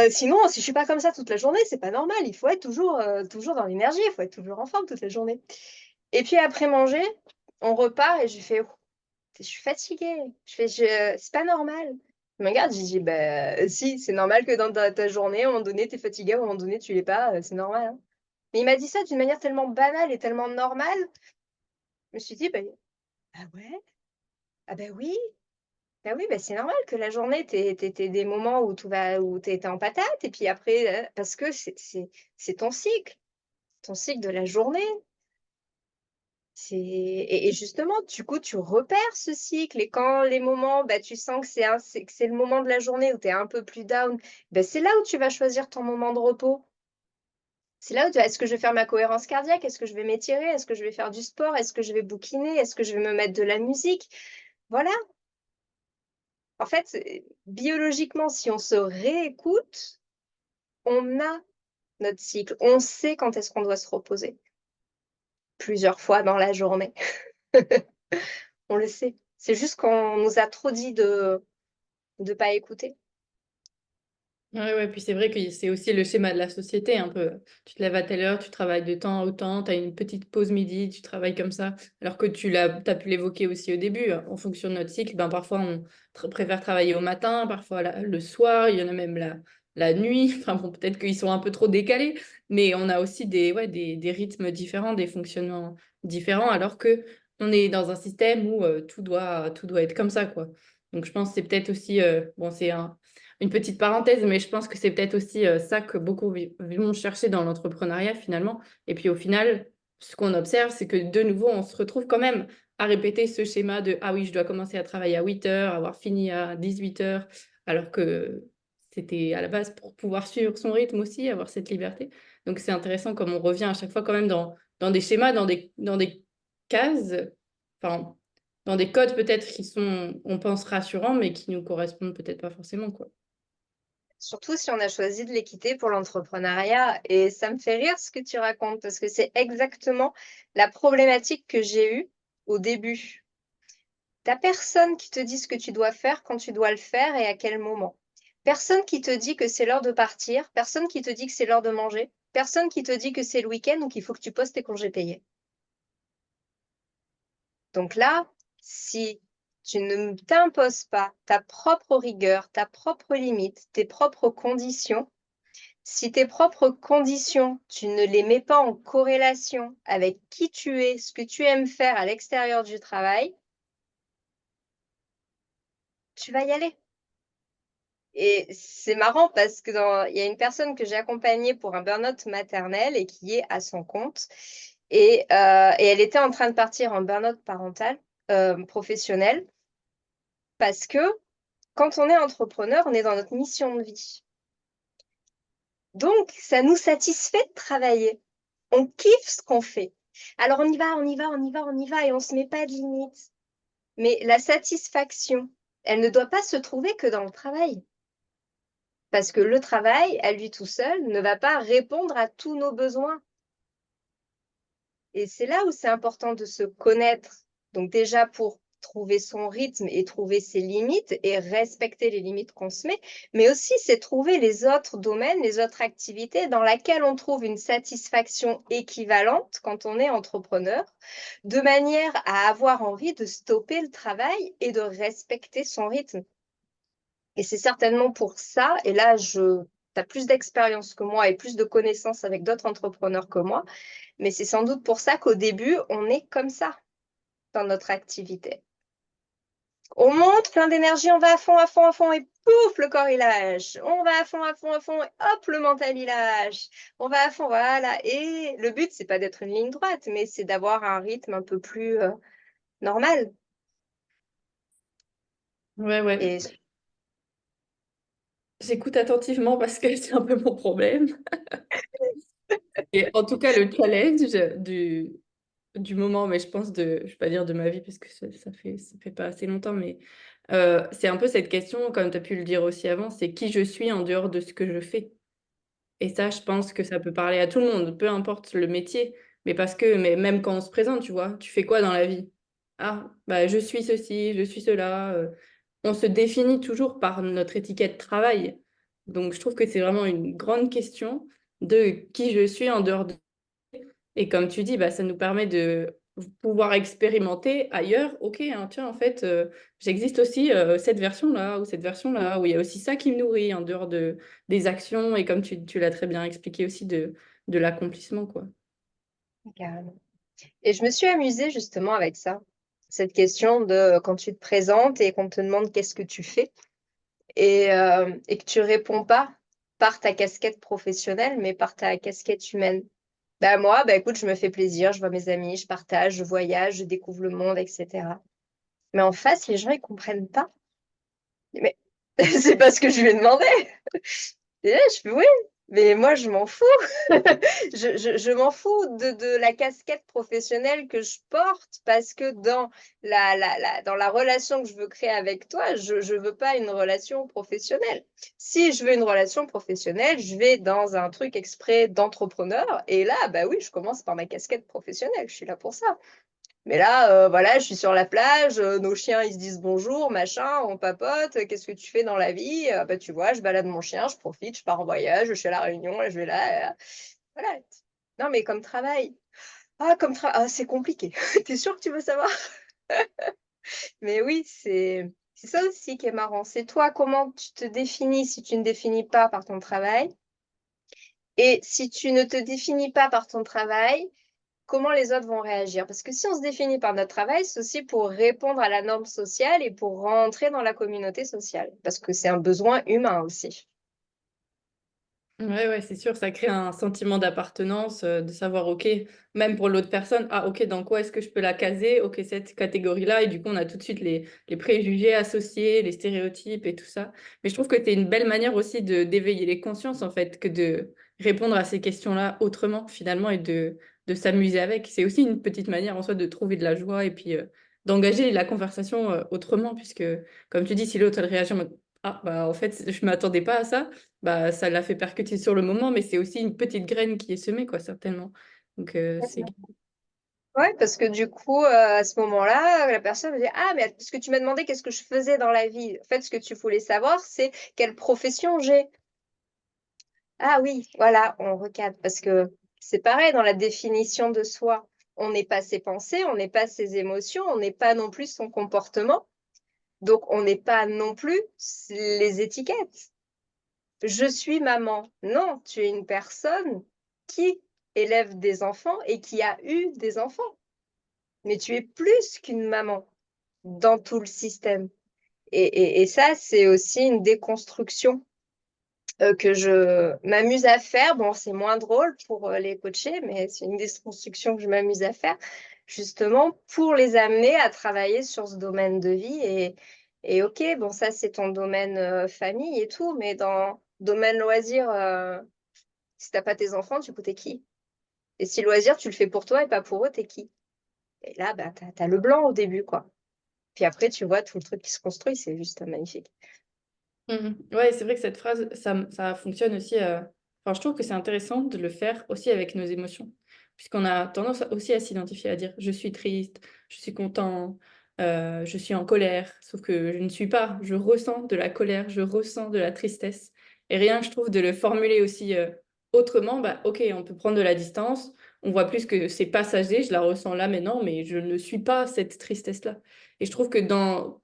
Sinon, si je suis pas comme ça toute la journée, c'est pas normal. Il faut être toujours dans l'énergie. Il faut être toujours en forme toute la journée. Et puis après manger, on repart et je fais, oh, je suis fatiguée. C'est pas normal. Je me regarde, je dis, bah, si, c'est normal que dans ta journée, à un moment donné, tu es fatiguée, à un moment donné, tu l'es pas, c'est normal, hein. Mais il m'a dit ça d'une manière tellement banale et tellement normale. Je me suis dit, bah, ah ouais, ah bah oui, bah c'est normal que la journée, t'aies des moments où où t'es en patate, et puis après, parce que c'est ton cycle de la journée. Et justement, du coup, tu repères ce cycle. Et quand les moments, bah, tu sens que c'est le moment de la journée où tu es un peu plus down, bah, c'est là où tu vas choisir ton moment de repos. C'est là où est-ce que je vais faire ma cohérence cardiaque? Est-ce que je vais m'étirer? Est-ce que je vais faire du sport? Est-ce que je vais bouquiner? Est-ce que je vais me mettre de la musique? Voilà. En fait, biologiquement, si on se réécoute, on a notre cycle. On sait quand est-ce qu'on doit se reposer. Plusieurs fois dans la journée. On le sait. C'est juste qu'on nous a trop dit de ne pas écouter. Ouais, ouais, puis c'est vrai que c'est aussi le schéma de la société un peu. Tu te lèves à telle heure, tu travailles de temps à autant, tu as une petite pause midi, tu travailles comme ça. Alors que t'as pu l'évoquer aussi au début, en fonction de notre cycle, ben parfois on préfère travailler au matin, parfois le soir, il y en a même la nuit. Enfin bon, peut-être qu'ils sont un peu trop décalés, mais on a aussi ouais, des rythmes différents, des fonctionnements différents, alors que on est dans un système où tout doit être comme ça, quoi. Donc je pense que c'est peut-être aussi, bon, une petite parenthèse, mais je pense que c'est peut-être aussi ça que beaucoup vont chercher dans l'entrepreneuriat finalement. Et puis au final, ce qu'on observe, c'est que de nouveau, on se retrouve quand même à répéter ce schéma de ah oui, je dois commencer à travailler à 8 heures, avoir fini à 18 heures, alors que c'était à la base pour pouvoir suivre son rythme aussi, avoir cette liberté. Donc c'est intéressant comme on revient à chaque fois quand même dans des schémas, dans des cases, enfin, dans des codes peut-être qui sont, on pense, rassurants, mais qui nous correspondent peut-être pas forcément, quoi. Surtout si on a choisi de les quitter pour l'entrepreneuriat. Et ça me fait rire ce que tu racontes, parce que c'est exactement la problématique que j'ai eue au début. T'as personne qui te dit ce que tu dois faire, quand tu dois le faire et à quel moment. Personne qui te dit que c'est l'heure de partir, personne qui te dit que c'est l'heure de manger, personne qui te dit que c'est le week-end ou qu'il faut que tu poses tes congés payés. Donc là, si tu ne t'imposes pas ta propre rigueur, ta propre limite, tes propres conditions, si tes propres conditions, tu ne les mets pas en corrélation avec qui tu es, ce que tu aimes faire à l'extérieur du travail, tu vas y aller. Et c'est marrant parce que il y a une personne que j'ai accompagnée pour un burn-out maternel et qui est à son compte. Et elle était en train de partir en burn-out parental, professionnel, parce que quand on est entrepreneur, on est dans notre mission de vie. Donc, ça nous satisfait de travailler. On kiffe ce qu'on fait. Alors, on y va, on y va, on y va, on y va, et on ne se met pas de limites. Mais la satisfaction, elle ne doit pas se trouver que dans le travail. Parce que le travail, à lui tout seul, ne va pas répondre à tous nos besoins. Et c'est là où c'est important de se connaître. Donc déjà pour trouver son rythme et trouver ses limites et respecter les limites qu'on se met, mais aussi c'est trouver les autres domaines, les autres activités dans lesquelles on trouve une satisfaction équivalente quand on est entrepreneur, de manière à avoir envie de stopper le travail et de respecter son rythme. Et c'est certainement pour ça, et là, tu as plus d'expérience que moi et plus de connaissances avec d'autres entrepreneurs que moi, mais c'est sans doute pour ça qu'au début, on est comme ça dans notre activité. On monte, plein d'énergie, on va à fond, à fond, à fond, et pouf, le corps il lâche. On va à fond, à fond, à fond, et hop, le mental il lâche. On va à fond, voilà. Et le but, c'est pas d'être une ligne droite, mais c'est d'avoir un rythme un peu plus normal. Ouais, ouais. Et J'écoute attentivement parce que c'est un peu mon problème. Et en tout cas, le challenge du moment, mais je pense je vais pas dire de ma vie parce que ça fait pas assez longtemps, mais c'est un peu cette question, comme tu as pu le dire aussi avant, c'est qui je suis en dehors de ce que je fais. Et ça, je pense que ça peut parler à tout le monde, peu importe le métier, mais même quand on se présente, tu vois, tu fais quoi dans la vie? Ah, bah je suis ceci, je suis cela. On se définit toujours par notre étiquette travail. Donc je trouve que c'est vraiment une grande question de qui je suis en dehors de... Et comme tu dis, bah, ça nous permet de pouvoir expérimenter ailleurs. Ok, hein, tiens, en fait, j'existe aussi cette version-là ou cette version-là, où il y a aussi ça qui me nourrit en dehors des actions et comme tu l'as très bien expliqué aussi de l'accomplissement, quoi. carrément. Et je me suis amusée justement avec ça. Cette question de quand tu te présentes et qu'on te demande qu'est-ce que tu fais et que tu réponds pas par ta casquette professionnelle, mais par ta casquette humaine. Bah moi, bah écoute, je me fais plaisir, je vois mes amis, je partage, je voyage, je découvre le monde, etc. Mais en face, les gens, ils comprennent pas. Mais c'est pas ce que je lui ai demandé. Et là, je fais oui, mais moi, je m'en fous. Je m'en fous de la casquette professionnelle que je porte parce que dans dans la relation que je veux créer avec toi, je ne veux pas une relation professionnelle. Si je veux une relation professionnelle, je vais dans un truc exprès d'entrepreneur. Et là, bah oui, je commence par ma casquette professionnelle. Je suis là pour ça. Mais là, voilà, je suis sur la plage, nos chiens, ils se disent bonjour, machin, on papote. Qu'est-ce que tu fais dans la vie? Bah, tu vois, je balade mon chien, je profite, je pars en voyage, je suis à La Réunion, là, je vais là. Voilà. Non, mais comme travail. Ah, ah, c'est compliqué. T'es sûr que tu veux savoir? Mais oui, c'est ça aussi qui est marrant. C'est toi, comment tu te définis si tu ne définis pas par ton travail. Et si tu ne te définis pas par ton travail, comment les autres vont réagir. Parce que si on se définit par notre travail, c'est aussi pour répondre à la norme sociale et pour rentrer dans la communauté sociale. Parce que c'est un besoin humain aussi. Ouais, ouais, c'est sûr, ça crée un sentiment d'appartenance, de savoir, OK, même pour l'autre personne, ah, OK, dans quoi est-ce que je peux la caser? OK, cette catégorie-là, et du coup, on a tout de suite les préjugés associés, les stéréotypes et tout ça. Mais je trouve que c'est une belle manière aussi d'éveiller les consciences, en fait, que de répondre à ces questions-là autrement, finalement, et de s'amuser avec. C'est aussi une petite manière, en soi, de trouver de la joie et puis d'engager la conversation autrement, puisque, comme tu dis, si l'autre, elle réagit en mode, ah, bah, en fait, je m'attendais pas à ça, bah, ça l'a fait percuter sur le moment, mais c'est aussi une petite graine qui est semée, quoi, certainement. Donc, c'est... Oui, parce que du coup, à ce moment-là, la personne me dit, ah, mais parce que tu m'as demandé qu'est-ce que je faisais dans la vie. En fait, ce que tu voulais savoir, c'est quelle profession j'ai. Ah oui, voilà, on recadre. Parce que c'est pareil dans la définition de soi. On n'est pas ses pensées, on n'est pas ses émotions, on n'est pas non plus son comportement. Donc, on n'est pas non plus les étiquettes. Je suis maman. Non, tu es une personne qui élève des enfants et qui a eu des enfants. Mais tu es plus qu'une maman dans tout le système. Et ça, c'est aussi une déconstruction que je m'amuse à faire. Bon, c'est moins drôle pour les coachés, mais c'est une déconstruction que je m'amuse à faire, justement, pour les amener à travailler sur ce domaine de vie. Et ok, bon, ça, c'est ton domaine famille et tout, mais dans domaine loisir, si t'as pas tes enfants, du coup, t'es qui? Et si loisir, tu le fais pour toi et pas pour eux, t'es qui? Et là, bah, t'as le blanc au début, quoi. Puis après, tu vois tout le truc qui se construit, c'est juste magnifique. Mhm. Ouais, c'est vrai que cette phrase, ça fonctionne aussi. Enfin, je trouve que c'est intéressant de le faire aussi avec nos émotions, puisqu'on a tendance aussi à s'identifier, à dire je suis triste, je suis content, je suis en colère, sauf que je ne suis pas. Je ressens de la colère, je ressens de la tristesse. Et rien que je trouve de le formuler aussi autrement, bah ok, on peut prendre de la distance, on voit plus que c'est passager, je la ressens là maintenant, mais je ne suis pas cette tristesse-là. Et je trouve que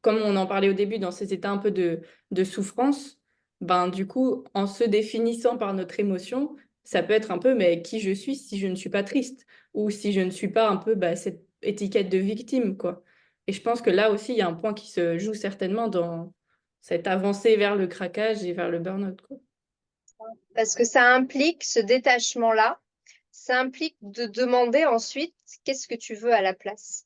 comme on en parlait au début, dans ces états un peu de souffrance, ben du coup, en se définissant par notre émotion, ça peut être un peu, mais qui je suis si je ne suis pas triste, ou si je ne suis pas un peu bah, cette étiquette de victime, quoi. Et je pense que là aussi, il y a un point qui se joue certainement dans cette avancée vers le craquage et vers le burn-out, quoi. Parce que ça implique ce détachement-là, ça implique de demander ensuite qu'est-ce que tu veux à la place.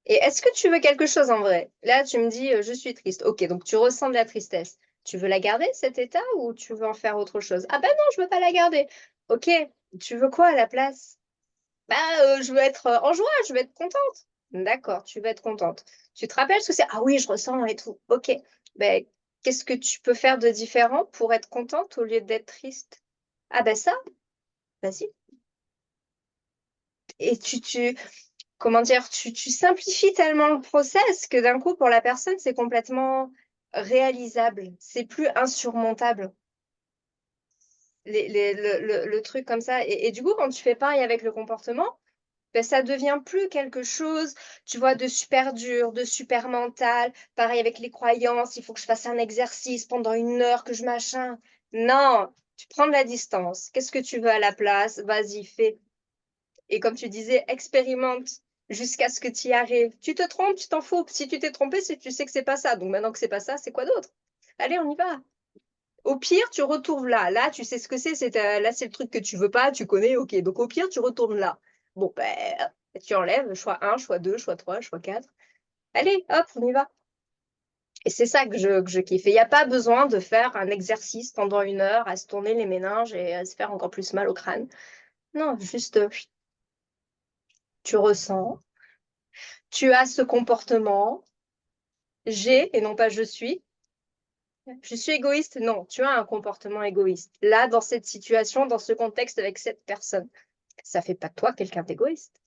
Et est-ce que tu veux quelque chose en vrai? Là, tu me dis, je suis triste. Ok, donc tu ressens de la tristesse. Tu veux la garder, cet état, ou tu veux en faire autre chose? Ah ben non, je veux pas la garder. Ok, tu veux quoi à la place? Bah, je veux être en joie, je veux être contente. D'accord, tu veux être contente. Tu te rappelles ce que c'est? Ah oui, je ressens et tout. Ok, ben, qu'est-ce que tu peux faire de différent pour être contente au lieu d'être triste? Ah ben ça, vas-y. Et comment dire, tu simplifies tellement le process que d'un coup, pour la personne, c'est complètement réalisable. C'est plus insurmontable, le truc comme ça. Et du coup, quand tu fais pareil avec le comportement, ben, ça devient plus quelque chose, tu vois, de super dur, de super mental. Pareil avec les croyances, il faut que je fasse un exercice pendant 1 heure, que je machin. Non, tu prends de la distance. Qu'est-ce que tu veux à la place? Vas-y, fais. Et comme tu disais, expérimente jusqu'à ce que tu y arrives. Tu te trompes, tu t'en fous. Si tu t'es trompé, c'est tu sais que c'est pas ça. Donc maintenant que c'est pas ça, c'est quoi d'autre? Allez, on y va. Au pire, tu retournes là. Là, tu sais ce que c'est. Là, c'est le truc que tu veux pas, tu connais. Ok. Donc au pire, tu retournes là. Bon, ben, tu enlèves choix 1, choix 2, choix 3, choix 4. Allez, hop, on y va. Et c'est ça que je kiffe. Et il n'y a pas besoin de faire un exercice pendant 1 heure à se tourner les méninges et à se faire encore plus mal au crâne. Non, juste, tu ressens. Tu as ce comportement, j'ai et non pas je suis. Je suis égoïste? Non, tu as un comportement égoïste. Là, dans cette situation, dans ce contexte, avec cette personne, ça fait pas de toi quelqu'un d'égoïste.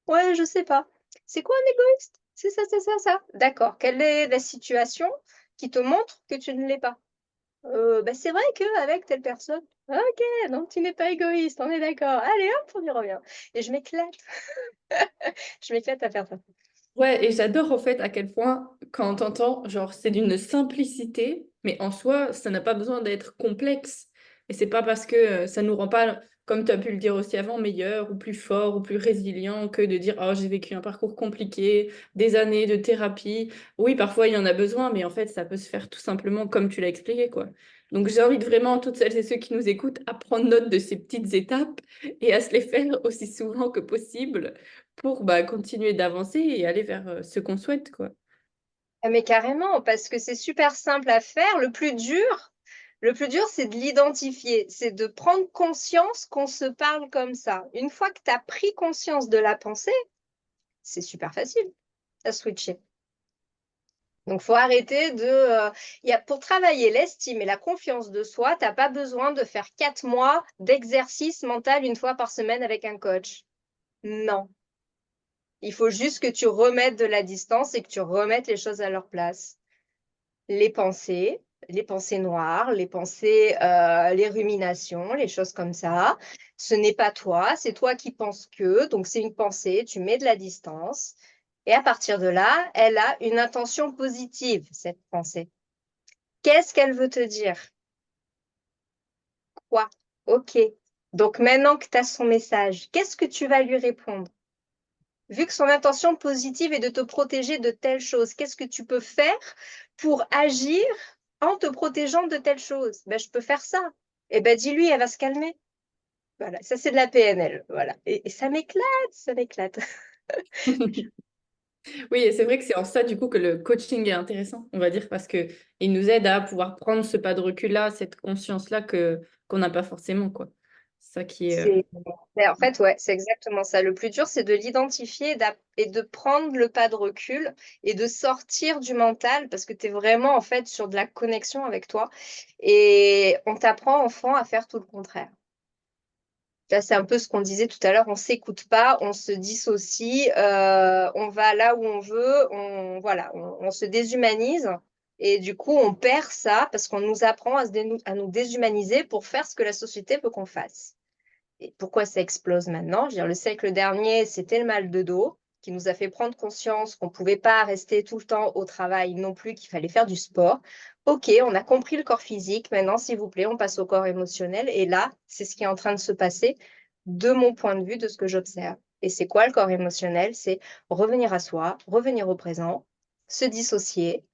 Ouais, je sais pas. C'est quoi un égoïste? C'est ça, c'est ça, ça. D'accord. Quelle est la situation qui te montre que tu ne l'es pas? Bah, c'est vrai qu'avec telle personne. Ok, donc tu n'es pas égoïste, on est d'accord. Allez, hop, on y revient. Et je m'éclate. Je m'éclate à faire ça. Ouais, et j'adore en fait à quel point, quand t'entends, genre, c'est d'une simplicité, mais en soi, ça n'a pas besoin d'être complexe. Et c'est pas parce que ça nous rend pas, comme tu as pu le dire aussi avant, meilleur ou plus fort ou plus résilient que de dire, oh, j'ai vécu un parcours compliqué, des années de thérapie. Oui, parfois il y en a besoin, mais en fait, ça peut se faire tout simplement comme tu l'as expliqué, quoi. Donc j'invite vraiment toutes celles et ceux qui nous écoutent à prendre note de ces petites étapes et à se les faire aussi souvent que possible pour bah, continuer d'avancer et aller vers ce qu'on souhaite, quoi. Ah, mais carrément, parce que c'est super simple à faire. Le plus dur, c'est de l'identifier, c'est de prendre conscience qu'on se parle comme ça. Une fois que tu as pris conscience de la pensée, c'est super facile à switcher. Donc, faut arrêter pour travailler l'estime et la confiance de soi, tu n'as pas besoin de faire 4 mois d'exercice mental 1 fois par semaine avec un coach. Non. Il faut juste que tu remettes de la distance et que tu remettes les choses à leur place. Les pensées noires, les ruminations, les choses comme ça. Ce n'est pas toi, c'est toi qui penses que, donc c'est une pensée, tu mets de la distance. Et à partir de là, elle a une intention positive, cette pensée. Qu'est-ce qu'elle veut te dire? Quoi? Ok. Donc maintenant que tu as son message, qu'est-ce que tu vas lui répondre? Vu que son intention positive est de te protéger de telle chose, qu'est-ce que tu peux faire pour agir en te protégeant de telle chose? Ben, je peux faire ça. Et ben, dis-lui, elle va se calmer. Voilà, ça c'est de la PNL. Voilà. Et ça m'éclate, ça m'éclate. Oui, et c'est vrai que c'est en ça du coup que le coaching est intéressant, on va dire, parce que il nous aide à pouvoir prendre ce pas de recul-là, cette conscience-là que qu'on n'a pas forcément, quoi. C'est ça qui est. En fait, ouais, c'est exactement ça. Le plus dur, c'est de l'identifier et de prendre le pas de recul et de sortir du mental parce que tu es vraiment en fait sur de la connexion avec toi. Et on t'apprend, enfant, à faire tout le contraire. Là, c'est un peu ce qu'on disait tout à l'heure, on s'écoute pas, on se dissocie, on va là où on veut, voilà, on se déshumanise et du coup, on perd ça parce qu'on nous apprend à nous déshumaniser pour faire ce que la société veut qu'on fasse. Et pourquoi ça explose maintenant? Je veux dire, le siècle dernier, c'était le mal de dos qui nous a fait prendre conscience qu'on ne pouvait pas rester tout le temps au travail non plus, qu'il fallait faire du sport. Ok, on a compris le corps physique. Maintenant, s'il vous plaît, on passe au corps émotionnel. Et là, c'est ce qui est en train de se passer de mon point de vue, de ce que j'observe. Et c'est quoi le corps émotionnel? C'est revenir à soi, revenir au présent, se dissocier,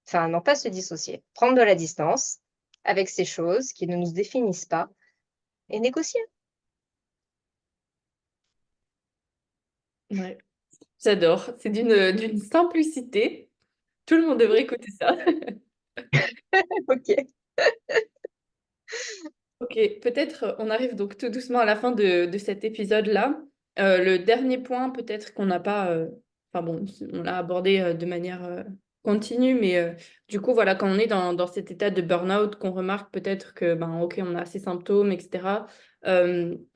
enfin non pas se dissocier, prendre de la distance avec ces choses qui ne nous définissent pas et négocier. Ouais. J'adore. C'est d'une simplicité. Tout le monde devrait écouter ça. Ok. Ok, peut-être on arrive donc tout doucement à la fin de cet épisode-là. Le dernier point, peut-être qu'on n'a pas, enfin bon, on l'a abordé de manière continue, mais du coup, voilà, quand on est dans cet état de burn-out, qu'on remarque peut-être que, ben, ok, on a ces symptômes, etc.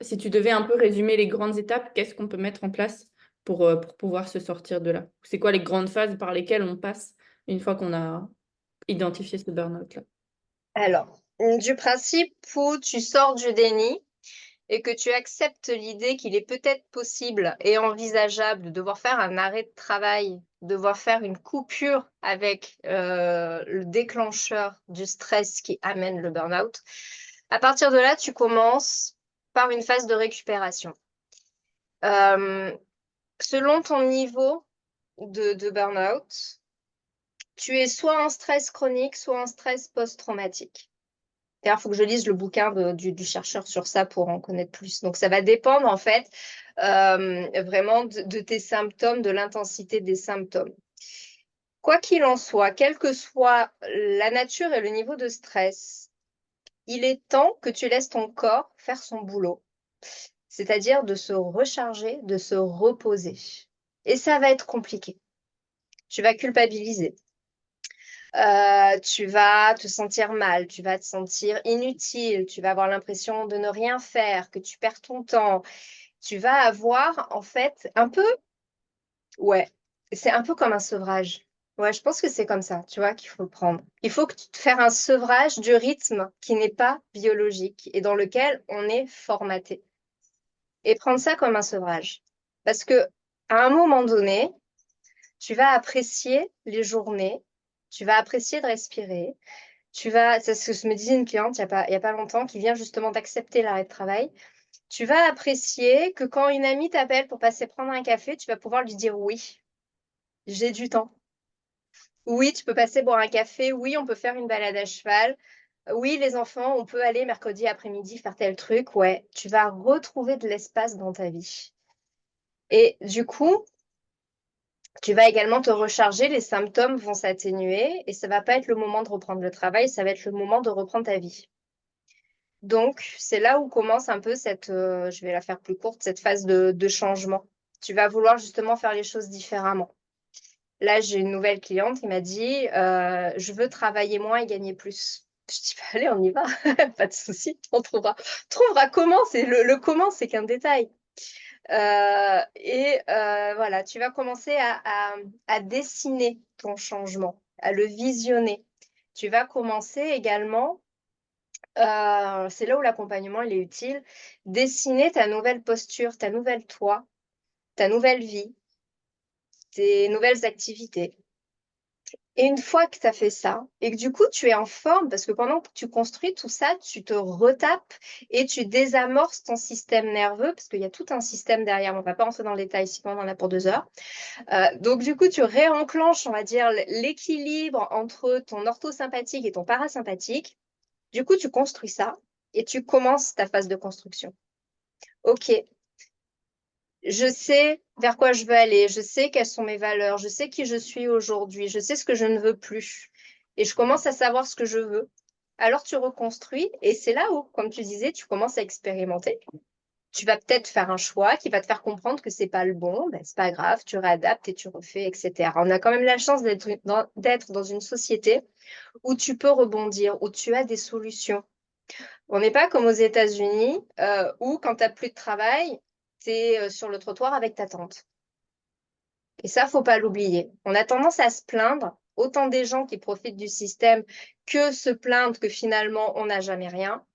Si tu devais un peu résumer les grandes étapes, qu'est-ce qu'on peut mettre en place pour pouvoir se sortir de là? C'est quoi les grandes phases par lesquelles on passe une fois qu'on a identifié ce burn-out-là? Alors, du principe où tu sors du déni et que tu acceptes l'idée qu'il est peut-être possible et envisageable de devoir faire un arrêt de travail, de devoir faire une coupure avec le déclencheur du stress qui amène le burn-out, à partir de là, tu commences par une phase de récupération. Euh, Selon ton niveau de burn-out, tu es soit en stress chronique, soit en stress post-traumatique. D'ailleurs, il faut que je lise le bouquin du chercheur sur ça pour en connaître plus. Donc, ça va dépendre en fait vraiment de tes symptômes, de l'intensité des symptômes. Quoi qu'il en soit, quelle que soit la nature et le niveau de stress, il est temps que tu laisses ton corps faire son boulot, c'est-à-dire de se recharger, de se reposer. Et ça va être compliqué. Tu vas culpabiliser. Tu vas te sentir mal, tu vas te sentir inutile, tu vas avoir l'impression de ne rien faire, que tu perds ton temps. Tu vas avoir en fait un peu, ouais, c'est un peu comme un sevrage. Ouais, je pense que c'est comme ça, tu vois, qu'il faut le prendre. Il faut que tu te fasses un sevrage du rythme qui n'est pas biologique et dans lequel on est formaté. Et prendre ça comme un sevrage. Parce que à un moment donné, tu vas apprécier les journées, tu vas apprécier de respirer. C'est ce que me disait une cliente il y a pas longtemps qui vient justement d'accepter l'arrêt de travail. Tu vas apprécier que quand une amie t'appelle pour passer prendre un café, tu vas pouvoir lui dire oui, j'ai du temps. Oui, tu peux passer boire un café. Oui, on peut faire une balade à cheval. Oui, les enfants, on peut aller mercredi après-midi faire tel truc. Ouais, tu vas retrouver de l'espace dans ta vie. Et du coup, tu vas également te recharger, les symptômes vont s'atténuer et ça va pas être le moment de reprendre le travail, ça va être le moment de reprendre ta vie. Donc, c'est là où commence un peu je vais la faire plus courte, cette phase de changement. Tu vas vouloir justement faire les choses différemment. Là, j'ai une nouvelle cliente qui m'a dit, je veux travailler moins et gagner plus. Je dis, bah, allez, on y va, pas de souci, on trouvera comment. Le comment, c'est qu'un détail. Voilà, tu vas commencer à dessiner ton changement, à le visionner. Tu vas commencer également c'est là où l'accompagnement il est utile. Dessiner ta nouvelle posture, ta nouvelle toi, ta nouvelle vie, tes nouvelles activités. Et une fois que tu as fait ça, et que du coup, tu es en forme, parce que pendant que tu construis tout ça, tu te retapes et tu désamorces ton système nerveux, parce qu'il y a tout un système derrière. On ne va pas rentrer dans le détail, sinon on en a pour 2 heures. Donc, du coup, tu réenclenches, on va dire, l'équilibre entre ton orthosympathique et ton parasympathique. Du coup, tu construis ça et tu commences ta phase de construction. OK, je sais vers quoi je veux aller, je sais quelles sont mes valeurs, je sais qui je suis aujourd'hui, je sais ce que je ne veux plus. Et je commence à savoir ce que je veux. Alors tu reconstruis et c'est là où, comme tu disais, tu commences à expérimenter. Tu vas peut-être faire un choix qui va te faire comprendre que c'est pas le bon, ben, c'est pas grave, tu réadaptes et tu refais, etc. On a quand même la chance d'être dans une société où tu peux rebondir, où tu as des solutions. On n'est pas comme aux États-Unis où quand tu n'as plus de travail, tu es sur le trottoir avec ta tante. Et ça, faut pas l'oublier. On a tendance à se plaindre, autant des gens qui profitent du système que se plaindre que finalement on n'a jamais rien.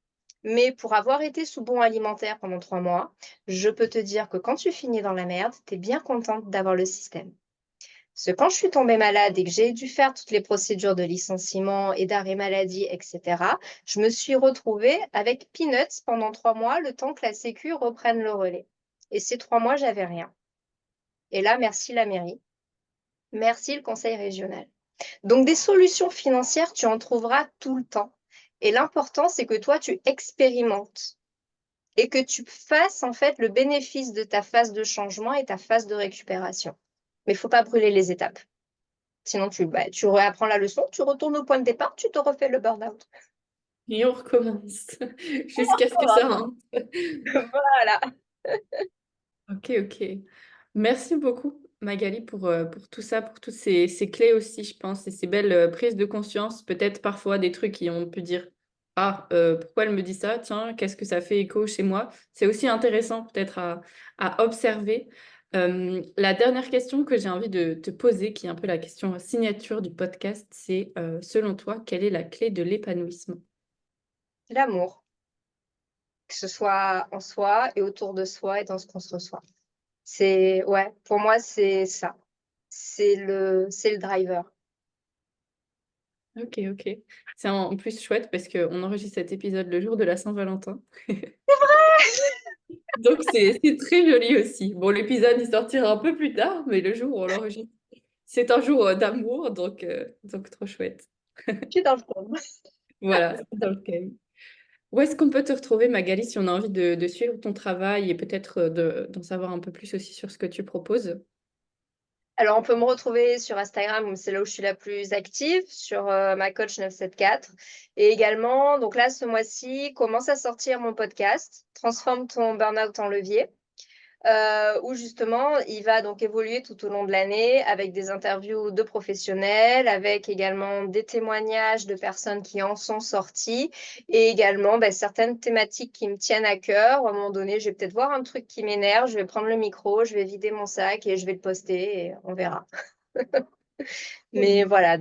Mais pour avoir été sous bon alimentaire pendant 3 mois, je peux te dire que quand tu finis dans la merde, tu es bien contente d'avoir le système. Parce que quand je suis tombée malade et que j'ai dû faire toutes les procédures de licenciement et d'arrêt maladie, etc., je me suis retrouvée avec peanuts pendant 3 mois, le temps que la Sécu reprenne le relais. Et ces 3 mois, j'avais rien. Et là, merci la mairie, merci le conseil régional. Donc, des solutions financières, tu en trouveras tout le temps. Et l'important, c'est que toi, tu expérimentes et que tu fasses en fait le bénéfice de ta phase de changement et ta phase de récupération. Mais il ne faut pas brûler les étapes. Sinon, tu réapprends la leçon, tu retournes au point de départ, tu te refais le burn-out. Et on recommence jusqu'à ce que ça rentre. Voilà. Ok, ok. Merci beaucoup, Magali, pour tout ça, pour toutes ces clés aussi, je pense, et ces belles prises de conscience. Peut-être parfois des trucs qui ont pu dire, ah, pourquoi elle me dit ça? Tiens, qu'est-ce que ça fait écho chez moi? C'est aussi intéressant peut-être à observer. La dernière question que j'ai envie de te poser, qui est un peu la question signature du podcast, c'est, selon toi, quelle est la clé de l'épanouissement? L'amour, que ce soit en soi et autour de soi et dans ce qu'on se reçoit. Ouais, pour moi, c'est ça. C'est le driver. Ok, ok. C'est en plus chouette parce qu'on enregistre cet épisode le jour de la Saint-Valentin. Donc c'est très joli aussi. Bon, l'épisode il sortira un peu plus tard, mais le jour où on l'enregistre, c'est un jour d'amour, donc trop chouette. Je suis dans le thème. Voilà, c'est dans le thème. Où est-ce qu'on peut te retrouver, Magali, si on a envie de suivre ton travail et peut-être d'en savoir un peu plus aussi sur ce que tu proposes? Alors, on peut me retrouver sur Instagram, c'est là où je suis la plus active, sur ma coach 974. Et également, donc là, ce mois-ci, commence à sortir mon podcast, Transforme ton burn-out en levier, où justement, il va donc évoluer tout au long de l'année avec des interviews de professionnels, avec également des témoignages de personnes qui en sont sorties et également certaines thématiques qui me tiennent à cœur. À un moment donné, je vais peut-être voir un truc qui m'énerve, je vais prendre le micro, je vais vider mon sac et je vais le poster et on verra. Mais voilà,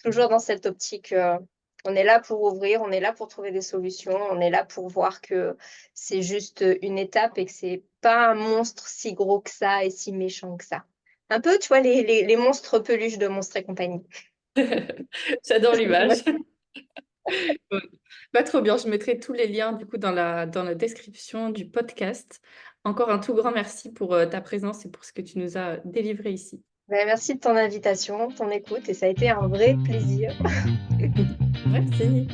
toujours dans cette optique, on est là pour ouvrir, on est là pour trouver des solutions, on est là pour voir que c'est juste une étape et que c'est pas un monstre si gros que ça et si méchant que ça. Un peu, tu vois, les monstres peluches de Monstres et compagnie. J'adore l'image. Ouais. Pas trop bien, je mettrai tous les liens du coup dans la description du podcast. Encore un tout grand merci pour ta présence et pour ce que tu nous as délivré ici. Merci de ton invitation, ton écoute, et ça a été un vrai plaisir. Merci.